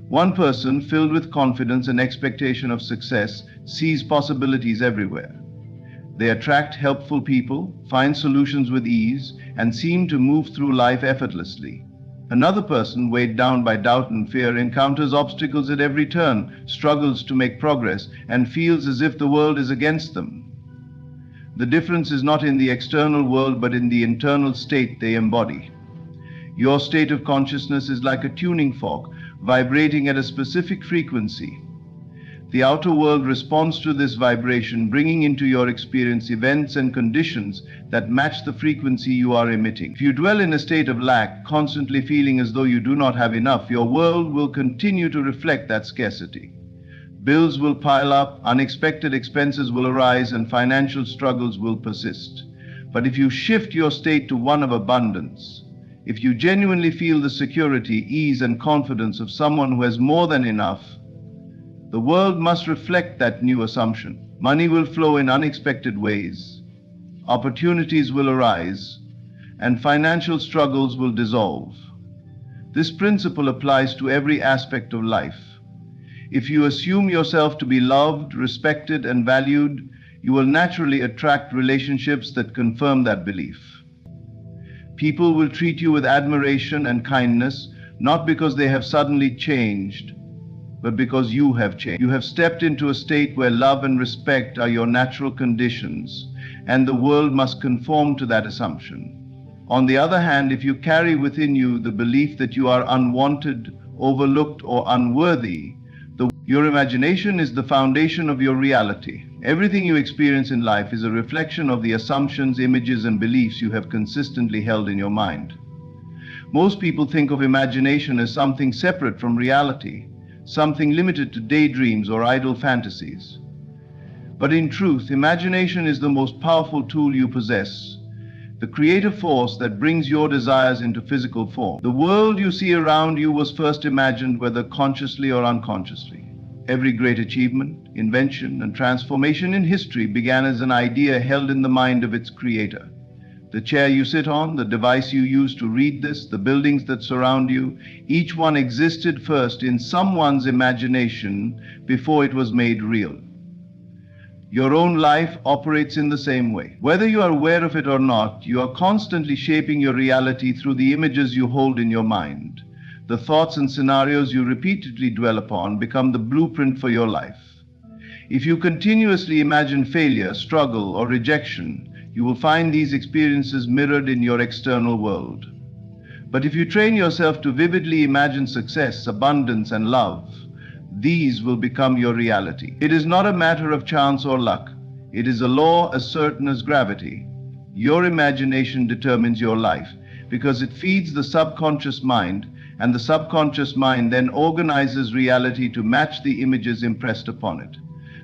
One person, filled with confidence and expectation of success, sees possibilities everywhere. They attract helpful people, find solutions with ease, and seem to move through life effortlessly. Another person, weighed down by doubt and fear, encounters obstacles at every turn, struggles to make progress, and feels as if the world is against them. The difference is not in the external world, but in the internal state they embody. Your state of consciousness is like a tuning fork, vibrating at a specific frequency. The outer world responds to this vibration, bringing into your experience events and conditions that match the frequency you are emitting. If you dwell in a state of lack, constantly feeling as though you do not have enough, your world will continue to reflect that scarcity. Bills will pile up, unexpected expenses will arise, and financial struggles will persist. But if you shift your state to one of abundance, if you genuinely feel the security, ease, and confidence of someone who has more than enough, the world must reflect that new assumption. Money will flow in unexpected ways, opportunities will arise, and financial struggles will dissolve. This principle applies to every aspect of life. If you assume yourself to be loved, respected, and valued, you will naturally attract relationships that confirm that belief. People will treat you with admiration and kindness, not because they have suddenly changed, but because you have changed. You have stepped into a state where love and respect are your natural conditions, and the world must conform to that assumption. On the other hand, if you carry within you the belief that you are unwanted, overlooked, or unworthy, your imagination is the foundation of your reality. Everything you experience in life is a reflection of the assumptions, images, and beliefs you have consistently held in your mind. Most people think of imagination as something separate from reality, something limited to daydreams or idle fantasies. But in truth, imagination is the most powerful tool you possess, the creative force that brings your desires into physical form. The world you see around you was first imagined, whether consciously or unconsciously. Every great achievement, invention, and transformation in history began as an idea held in the mind of its creator. The chair you sit on, the device you use to read this, the buildings that surround you, each one existed first in someone's imagination before it was made real. Your own life operates in the same way. Whether you are aware of it or not, you are constantly shaping your reality through the images you hold in your mind. The thoughts and scenarios you repeatedly dwell upon become the blueprint for your life. If you continuously imagine failure, struggle, or rejection, you will find these experiences mirrored in your external world. But if you train yourself to vividly imagine success, abundance, and love, these will become your reality. It is not a matter of chance or luck. It is a law as certain as gravity. Your imagination determines your life because it feeds the subconscious mind, and the subconscious mind then organizes reality to match the images impressed upon it.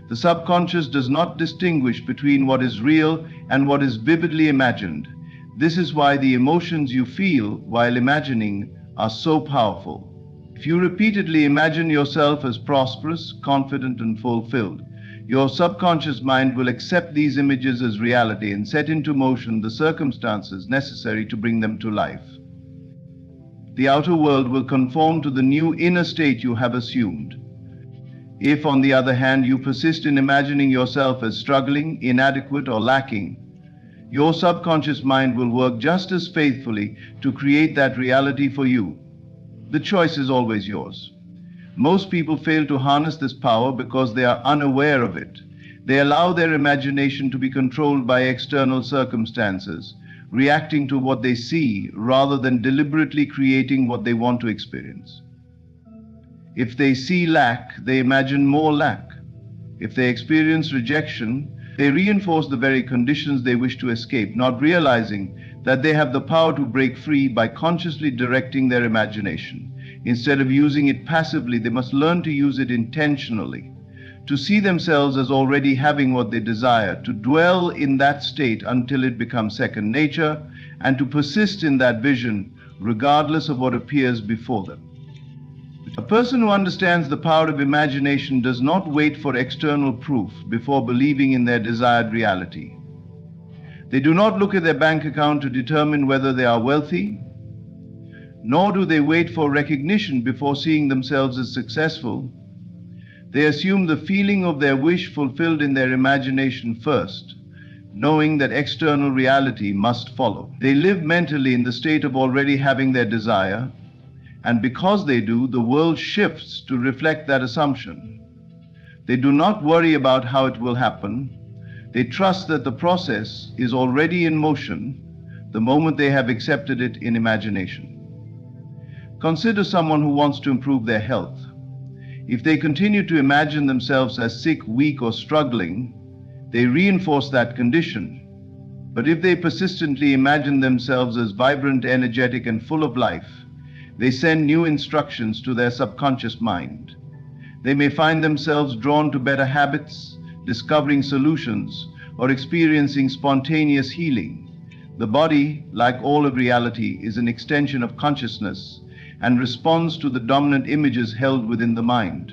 The subconscious does not distinguish between what is real and what is vividly imagined. This is why the emotions you feel while imagining are so powerful. If you repeatedly imagine yourself as prosperous, confident, and fulfilled, your subconscious mind will accept these images as reality and set into motion the circumstances necessary to bring them to life. The outer world will conform to the new inner state you have assumed. If, on the other hand, you persist in imagining yourself as struggling, inadequate, or lacking, your subconscious mind will work just as faithfully to create that reality for you. The choice is always yours. Most people fail to harness this power because they are unaware of it. They allow their imagination to be controlled by external circumstances, reacting to what they see rather than deliberately creating what they want to experience. If they see lack, they imagine more lack. If they experience rejection, they reinforce the very conditions they wish to escape, not realizing that they have the power to break free by consciously directing their imagination. Instead of using it passively, they must learn to use it intentionally, to see themselves as already having what they desire, to dwell in that state until it becomes second nature, and to persist in that vision regardless of what appears before them. A person who understands the power of imagination does not wait for external proof before believing in their desired reality. They do not look at their bank account to determine whether they are wealthy, nor do they wait for recognition before seeing themselves as successful. They assume the feeling of their wish fulfilled in their imagination first, knowing that external reality must follow. They live mentally in the state of already having their desire, and because they do, the world shifts to reflect that assumption. They do not worry about how it will happen. They trust that the process is already in motion the moment they have accepted it in imagination. Consider someone who wants to improve their health. If they continue to imagine themselves as sick, weak, or struggling, they reinforce that condition. But if they persistently imagine themselves as vibrant, energetic, and full of life, they send new instructions to their subconscious mind. They may find themselves drawn to better habits, discovering solutions, or experiencing spontaneous healing. The body, like all of reality, is an extension of consciousness and responds to the dominant images held within the mind.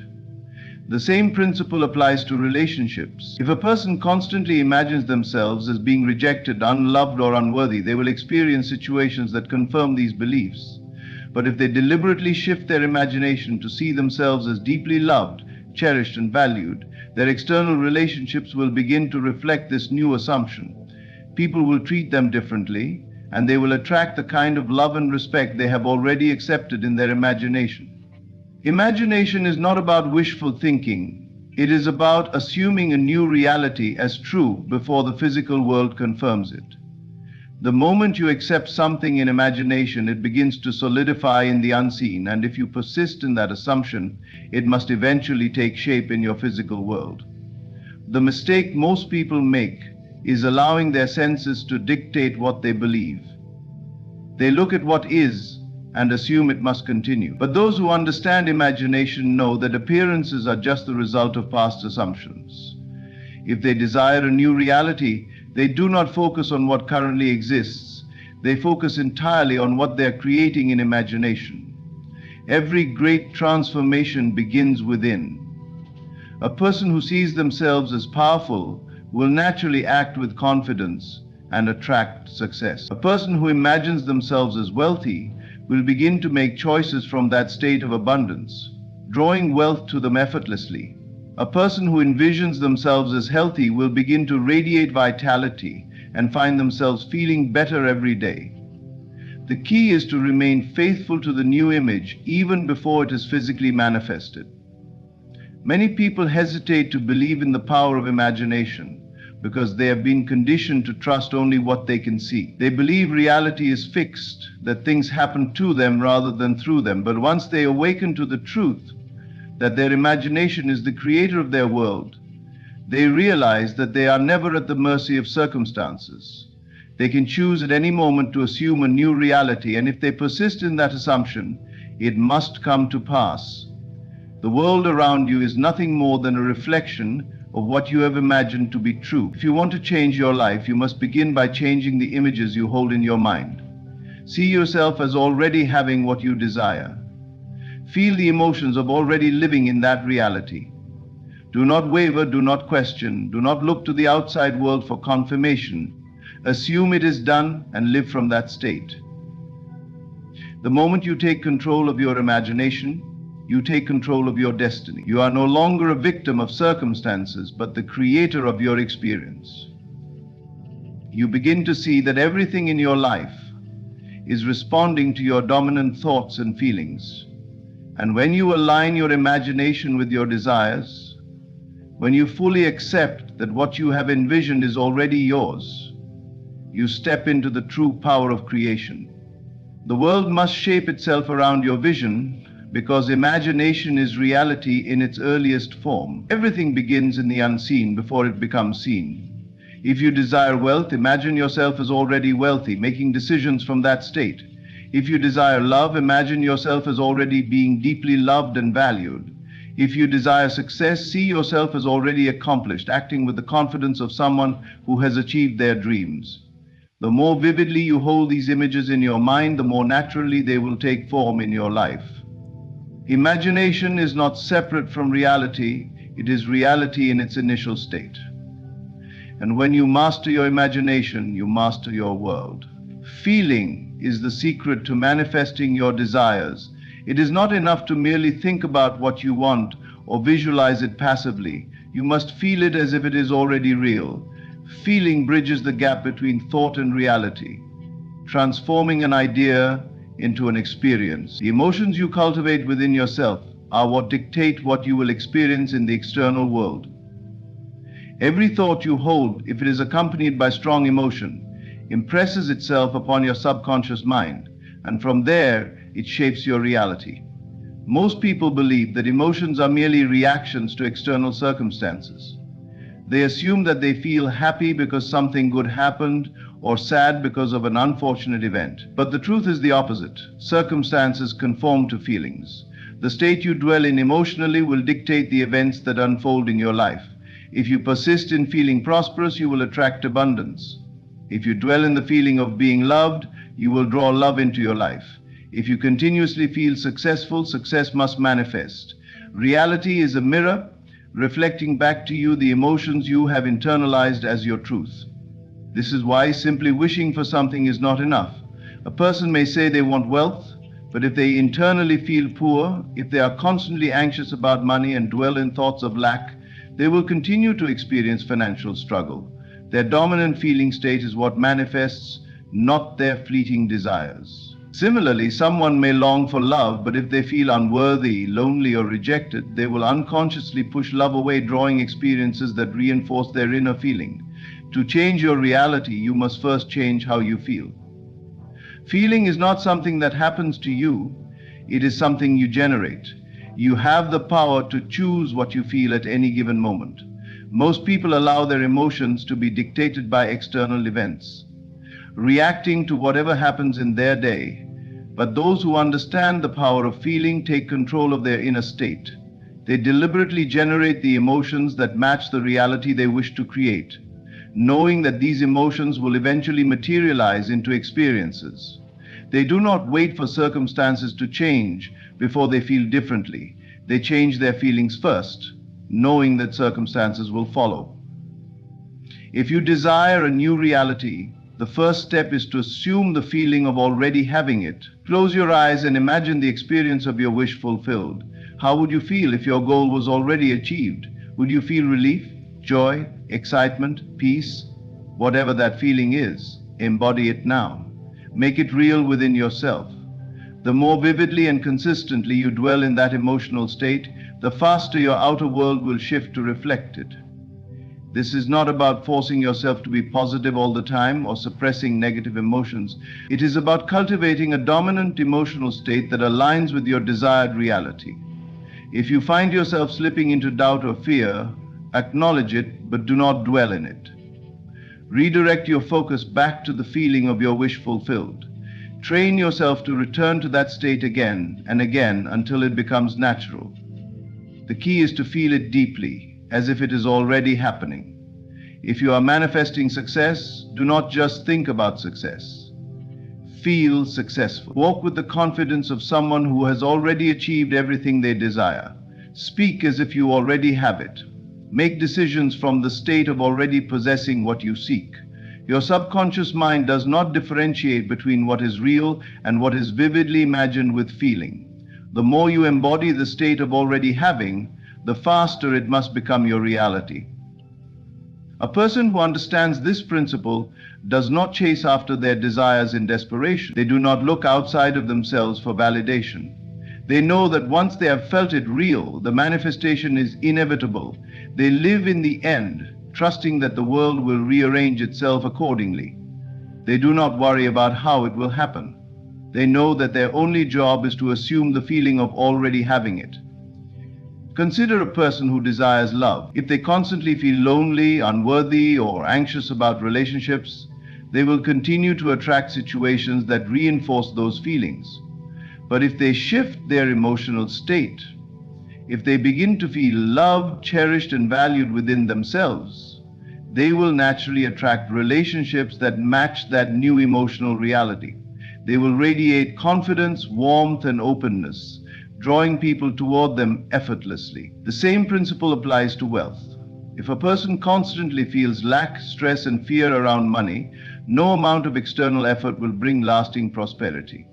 The same principle applies to relationships. If a person constantly imagines themselves as being rejected, unloved, or unworthy, they will experience situations that confirm these beliefs. But if they deliberately shift their imagination to see themselves as deeply loved, cherished, and valued, Their external relationships will begin to reflect this new assumption. People will treat them differently, and they will attract the kind of love and respect they have already accepted in their imagination. Imagination is not about wishful thinking. It is about assuming a new reality as true before the physical world confirms it. The moment you accept something in imagination, it begins to solidify in the unseen, and if you persist in that assumption, it must eventually take shape in your physical world. The mistake most people make is allowing their senses to dictate what they believe. They look at what is and assume it must continue. But those who understand imagination know that appearances are just the result of past assumptions. If they desire a new reality, they do not focus on what currently exists. They focus entirely on what they are creating in imagination. Every great transformation begins within. A person who sees themselves as powerful will naturally act with confidence and attract success. A person who imagines themselves as wealthy will begin to make choices from that state of abundance, drawing wealth to them effortlessly. A person who envisions themselves as healthy will begin to radiate vitality and find themselves feeling better every day. The key is to remain faithful to the new image even before it is physically manifested. Many people hesitate to believe in the power of imagination because they have been conditioned to trust only what they can see. They believe reality is fixed, that things happen to them rather than through them. But once they awaken to the truth that their imagination is the creator of their world, they realize that they are never at the mercy of circumstances. They can choose at any moment to assume a new reality, and if they persist in that assumption, it must come to pass. The world around you is nothing more than a reflection of what you have imagined to be true. If you want to change your life, you must begin by changing the images you hold in your mind. See yourself as already having what you desire. Feel the emotions of already living in that reality. Do not waver, do not question, do not look to the outside world for confirmation. Assume it is done and live from that state. The moment you take control of your imagination, you take control of your destiny. You are no longer a victim of circumstances, but the creator of your experience. You begin to see that everything in your life is responding to your dominant thoughts and feelings. And when you align your imagination with your desires, when you fully accept that what you have envisioned is already yours, you step into the true power of creation. The world must shape itself around your vision, because imagination is reality in its earliest form. Everything begins in the unseen before it becomes seen. If you desire wealth, imagine yourself as already wealthy, making decisions from that state. If you desire love, imagine yourself as already being deeply loved and valued. If you desire success, see yourself as already accomplished, acting with the confidence of someone who has achieved their dreams. The more vividly you hold these images in your mind, the more naturally they will take form in your life. Imagination is not separate from reality, it is reality in its initial state. And when you master your imagination, you master your world. Feeling is the secret to manifesting your desires. It is not enough to merely think about what you want or visualize it passively. You must feel it as if it is already real. Feeling bridges the gap between thought and reality, transforming an idea into an experience. The emotions you cultivate within yourself are what dictate what you will experience in the external world. Every thought you hold, if it is accompanied by strong emotion, impresses itself upon your subconscious mind, and from there it shapes your reality. Most people believe that emotions are merely reactions to external circumstances. They assume that they feel happy because something good happened or sad because of an unfortunate event. But the truth is the opposite. Circumstances conform to feelings. The state you dwell in emotionally will dictate the events that unfold in your life. If you persist in feeling prosperous, you will attract abundance. If you dwell in the feeling of being loved, you will draw love into your life. If you continuously feel successful, success must manifest. Reality is a mirror reflecting back to you the emotions you have internalized as your truth. This is why simply wishing for something is not enough. A person may say they want wealth, but if they internally feel poor, if they are constantly anxious about money and dwell in thoughts of lack, they will continue to experience financial struggle. Their dominant feeling state is what manifests, not their fleeting desires. Similarly, someone may long for love, but if they feel unworthy, lonely, or rejected, they will unconsciously push love away, drawing experiences that reinforce their inner feeling. To change your reality, you must first change how you feel. Feeling is not something that happens to you, it is something you generate. You have the power to choose what you feel at any given moment. Most people allow their emotions to be dictated by external events, reacting to whatever happens in their day. But those who understand the power of feeling take control of their inner state. They deliberately generate the emotions that match the reality they wish to create, knowing that these emotions will eventually materialize into experiences. They do not wait for circumstances to change before they feel differently. They change their feelings first, knowing that circumstances will follow. If you desire a new reality, the first step is to assume the feeling of already having it. Close your eyes and imagine the experience of your wish fulfilled. How would you feel if your goal was already achieved? Would you feel relief, joy, excitement, peace? Whatever that feeling is, embody it now. Make it real within yourself. The more vividly and consistently you dwell in that emotional state, the faster your outer world will shift to reflect it. This is not about forcing yourself to be positive all the time or suppressing negative emotions. It is about cultivating a dominant emotional state that aligns with your desired reality. If you find yourself slipping into doubt or fear, acknowledge it, but do not dwell in it. Redirect your focus back to the feeling of your wish fulfilled. Train yourself to return to that state again and again until it becomes natural. The key is to feel it deeply, as if it is already happening. If you are manifesting success, do not just think about success. Feel successful. Walk with the confidence of someone who has already achieved everything they desire. Speak as if you already have it. Make decisions from the state of already possessing what you seek. Your subconscious mind does not differentiate between what is real and what is vividly imagined with feeling. The more you embody the state of already having, the faster it must become your reality. A person who understands this principle does not chase after their desires in desperation. They do not look outside of themselves for validation. They know that once they have felt it real, the manifestation is inevitable. They live in the end, trusting that the world will rearrange itself accordingly. They do not worry about how it will happen. They know that their only job is to assume the feeling of already having it. Consider a person who desires love. If they constantly feel lonely, unworthy, or anxious about relationships, they will continue to attract situations that reinforce those feelings. But if they shift their emotional state, if they begin to feel loved, cherished, and valued within themselves, they will naturally attract relationships that match that new emotional reality. They will radiate confidence, warmth, and openness, drawing people toward them effortlessly. The same principle applies to wealth. If a person constantly feels lack, stress, and fear around money, no amount of external effort will bring lasting prosperity.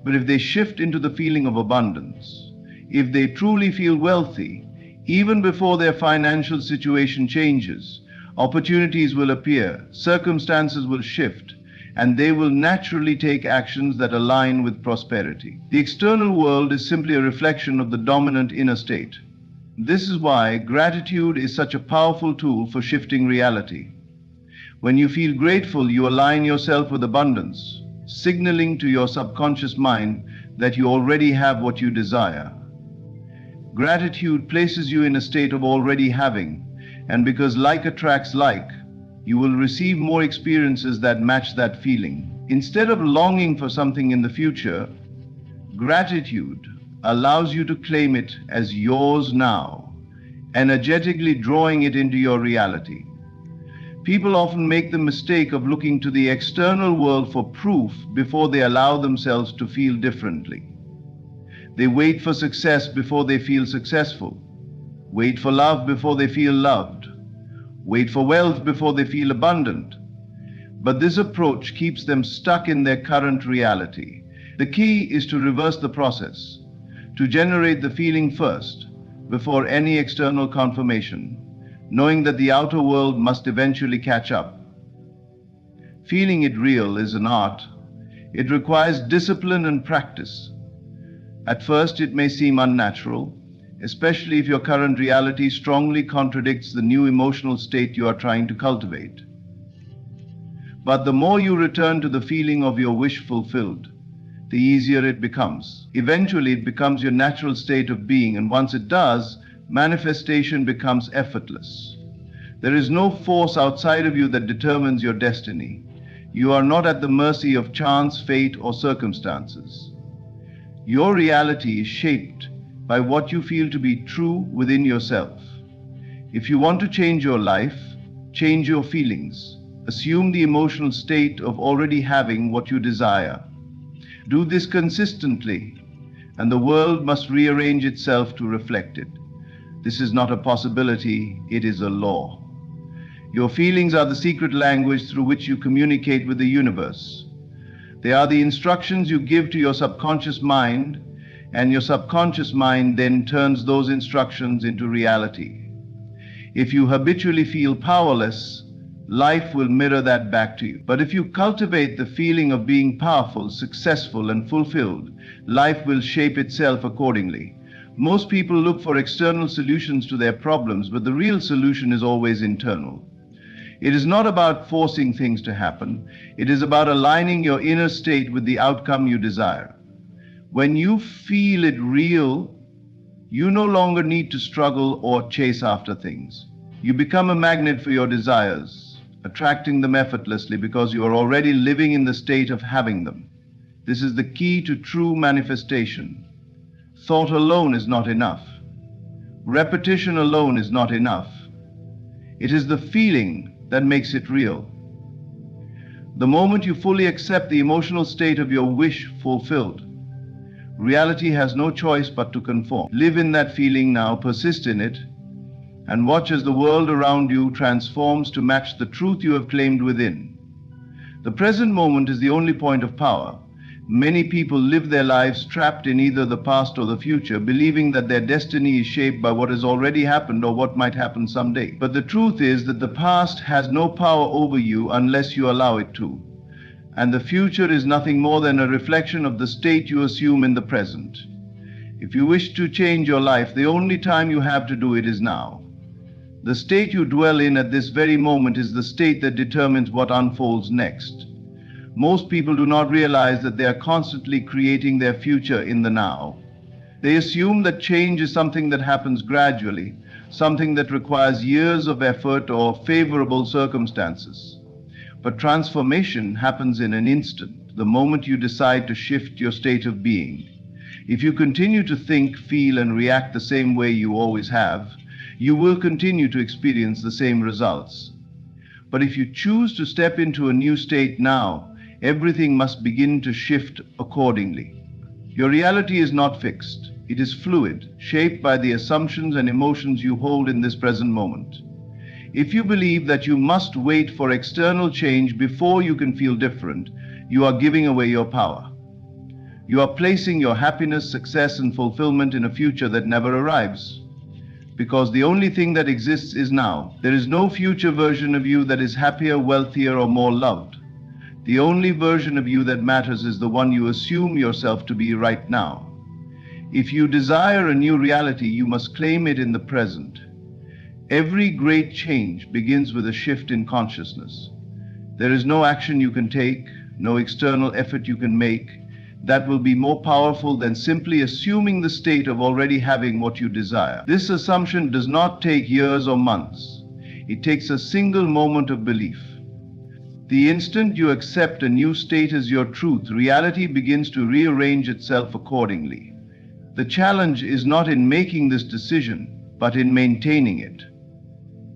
But if they shift into the feeling of abundance, if they truly feel wealthy, even before their financial situation changes, opportunities will appear, circumstances will shift, and they will naturally take actions that align with prosperity. The external world is simply a reflection of the dominant inner state. This is why gratitude is such a powerful tool for shifting reality. When you feel grateful, you align yourself with abundance, signaling to your subconscious mind that you already have what you desire. Gratitude places you in a state of already having, and because like attracts like, you will receive more experiences that match that feeling. Instead of longing for something in the future, gratitude allows you to claim it as yours now, energetically drawing it into your reality. People often make the mistake of looking to the external world for proof before they allow themselves to feel differently. They wait for success before they feel successful, wait for love before they feel loved, wait for wealth before they feel abundant. But this approach keeps them stuck in their current reality. The key is to reverse the process, to generate the feeling first, before any external confirmation. knowing that the outer world must eventually catch up. Feeling it real is an art. It requires discipline and practice. At first, it may seem unnatural, especially if your current reality strongly contradicts the new emotional state you are trying to cultivate. But the more you return to the feeling of your wish fulfilled, the easier it becomes. Eventually, it becomes your natural state of being, and once it does, manifestation becomes effortless. There is no force outside of you that determines your destiny. You are not at the mercy of chance, fate, or circumstances. Your reality is shaped by what you feel to be true within yourself. If you want to change your life, change your feelings. Assume the emotional state of already having what you desire. Do this consistently, and the world must rearrange itself to reflect it. This is not a possibility, it is a law. Your feelings are the secret language through which you communicate with the universe. They are the instructions you give to your subconscious mind, and your subconscious mind then turns those instructions into reality. If you habitually feel powerless, life will mirror that back to you. But if you cultivate the feeling of being powerful, successful, and fulfilled, life will shape itself accordingly. Most people look for external solutions to their problems, but the real solution is always internal. It is not about forcing things to happen. It is about aligning your inner state with the outcome you desire. When you feel it real, you no longer need to struggle or chase after things. You become a magnet for your desires, attracting them effortlessly because you are already living in the state of having them. This is the key to true manifestation. Thought alone is not enough. Repetition alone is not enough. It is the feeling that makes it real. The moment you fully accept the emotional state of your wish fulfilled, reality has no choice but to conform. Live in that feeling now, persist in it, and watch as the world around you transforms to match the truth you have claimed within. The present moment is the only point of power. Many people live their lives trapped in either the past or the future, believing that their destiny is shaped by what has already happened or what might happen someday. But the truth is that the past has no power over you unless you allow it to. And the future is nothing more than a reflection of the state you assume in the present. If you wish to change your life, the only time you have to do it is now. The state you dwell in at this very moment is the state that determines what unfolds next. Most people do not realize that they are constantly creating their future in the now. They assume that change is something that happens gradually, something that requires years of effort or favorable circumstances. But transformation happens in an instant, the moment you decide to shift your state of being. If you continue to think, feel, and react the same way you always have, you will continue to experience the same results. But if you choose to step into a new state now, everything must begin to shift accordingly. Your reality is not fixed. It is fluid, shaped by the assumptions and emotions you hold in this present moment. If you believe that you must wait for external change before you can feel different, you are giving away your power. You are placing your happiness, success, and fulfillment in a future that never arrives. Because the only thing that exists is now. There is no future version of you that is happier, wealthier, or more loved. The only version of you that matters is the one you assume yourself to be right now. If you desire a new reality, you must claim it in the present. Every great change begins with a shift in consciousness. There is no action you can take, no external effort you can make, that will be more powerful than simply assuming the state of already having what you desire. This assumption does not take years or months. It takes a single moment of belief. The instant you accept a new state as your truth, reality begins to rearrange itself accordingly. The challenge is not in making this decision, but in maintaining it.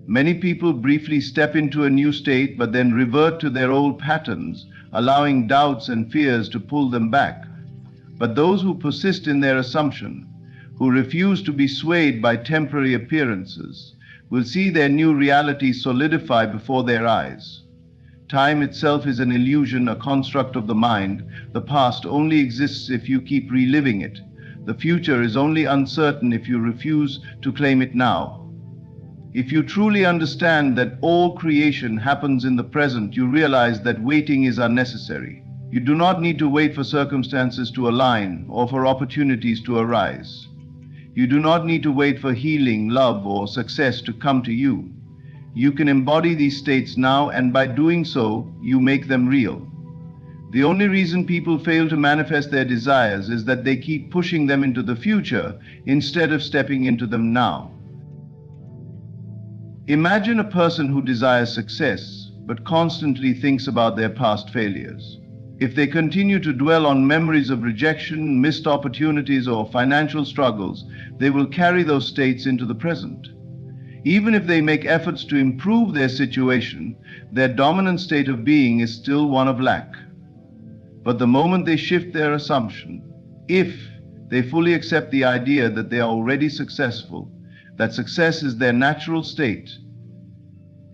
Many people briefly step into a new state, but then revert to their old patterns, allowing doubts and fears to pull them back. But those who persist in their assumption, who refuse to be swayed by temporary appearances, will see their new reality solidify before their eyes. Time itself is an illusion, a construct of the mind. The past only exists if you keep reliving it. The future is only uncertain if you refuse to claim it now. If you truly understand that all creation happens in the present, you realize that waiting is unnecessary. You do not need to wait for circumstances to align or for opportunities to arise. You do not need to wait for healing, love, or success to come to you. You can embody these states now, and by doing so, you make them real. The only reason people fail to manifest their desires is that they keep pushing them into the future instead of stepping into them now. Imagine a person who desires success, but constantly thinks about their past failures. If they continue to dwell on memories of rejection, missed opportunities, or financial struggles, they will carry those states into the present. Even if they make efforts to improve their situation, their dominant state of being is still one of lack. But the moment they shift their assumption, if they fully accept the idea that they are already successful, that success is their natural state,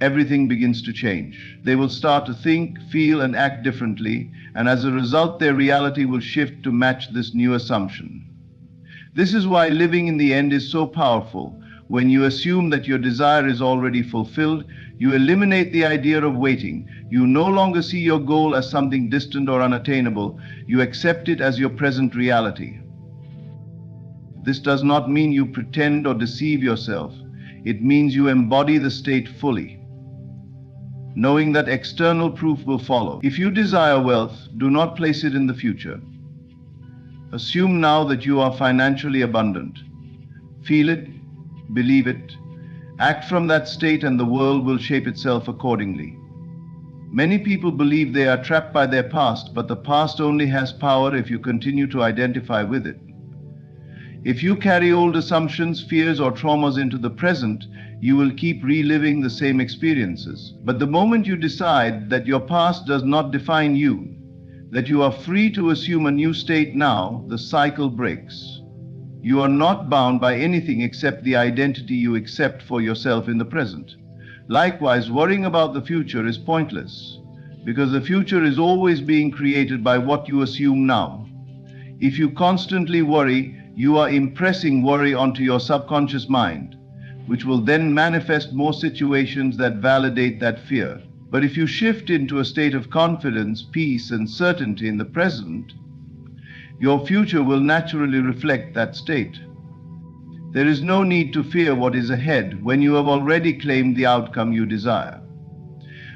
everything begins to change. They will start to think, feel, and act differently, and as a result, their reality will shift to match this new assumption. This is why living in the end is so powerful. When you assume that your desire is already fulfilled, you eliminate the idea of waiting. You no longer see your goal as something distant or unattainable. You accept it as your present reality. This does not mean you pretend or deceive yourself. It means you embody the state fully, knowing that external proof will follow. If you desire wealth, do not place it in the future. Assume now that you are financially abundant. Feel it, believe it, act from that state, and the world will shape itself accordingly. Many people believe they are trapped by their past, but the past only has power if you continue to identify with it. If you carry old assumptions, fears, or traumas into the present, you will keep reliving the same experiences. But the moment you decide that your past does not define you, that you are free to assume a new state now, the cycle breaks. You are not bound by anything except the identity you accept for yourself in the present. Likewise, worrying about the future is pointless, because the future is always being created by what you assume now. If you constantly worry, you are impressing worry onto your subconscious mind, which will then manifest more situations that validate that fear. But if you shift into a state of confidence, peace, and certainty in the present, your future will naturally reflect that state. There is no need to fear what is ahead when you have already claimed the outcome you desire.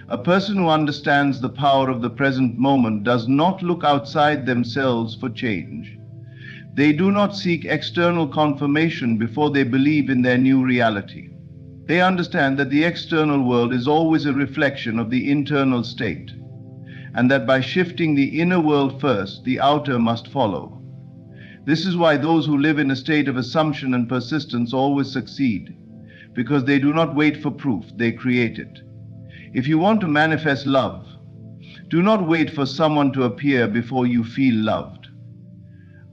A person who understands the power of the present moment does not look outside themselves for change. They do not seek external confirmation before they believe in their new reality. They understand that the external world is always a reflection of the internal state, and that by shifting the inner world first, the outer must follow. This is why those who live in a state of assumption and persistence always succeed, because they do not wait for proof, they create it. If you want to manifest love, do not wait for someone to appear before you feel loved.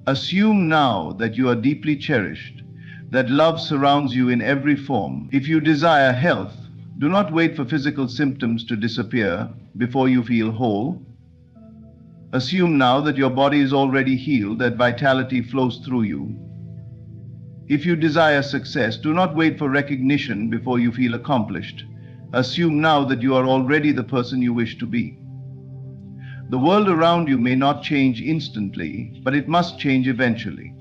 Assume now that you are deeply cherished, that love surrounds you in every form. If you desire health, do not wait for physical symptoms to disappear before you feel whole. Assume now that your body is already healed, that vitality flows through you. If you desire success, do not wait for recognition before you feel accomplished. Assume now that you are already the person you wish to be. The world around you may not change instantly, but it must change eventually.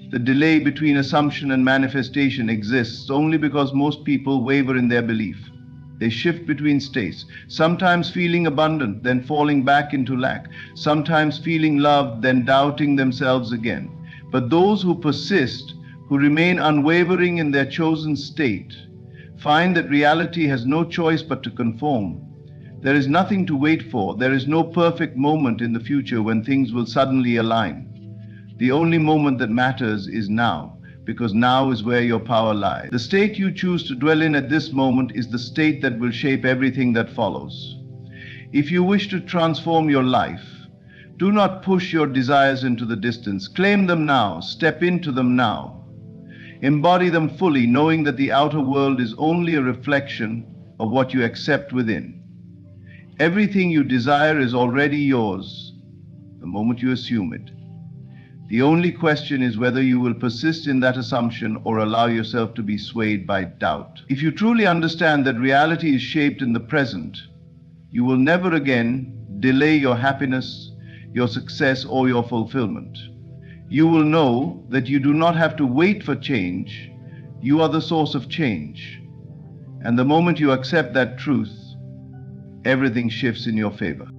The delay between assumption and manifestation exists only because most people waver in their belief. They shift between states, sometimes feeling abundant, then falling back into lack, sometimes feeling loved, then doubting themselves again. But those who persist, who remain unwavering in their chosen state, find that reality has no choice but to conform. There is nothing to wait for. There is no perfect moment in the future when things will suddenly align. The only moment that matters is now, because now is where your power lies. The state you choose to dwell in at this moment is the state that will shape everything that follows. If you wish to transform your life, do not push your desires into the distance. Claim them now. Step into them now. Embody them fully, knowing that the outer world is only a reflection of what you accept within. Everything you desire is already yours the moment you assume it. The only question is whether you will persist in that assumption or allow yourself to be swayed by doubt. If you truly understand that reality is shaped in the present, you will never again delay your happiness, your success, or your fulfillment. You will know that you do not have to wait for change. You are the source of change. And the moment you accept that truth, everything shifts in your favor.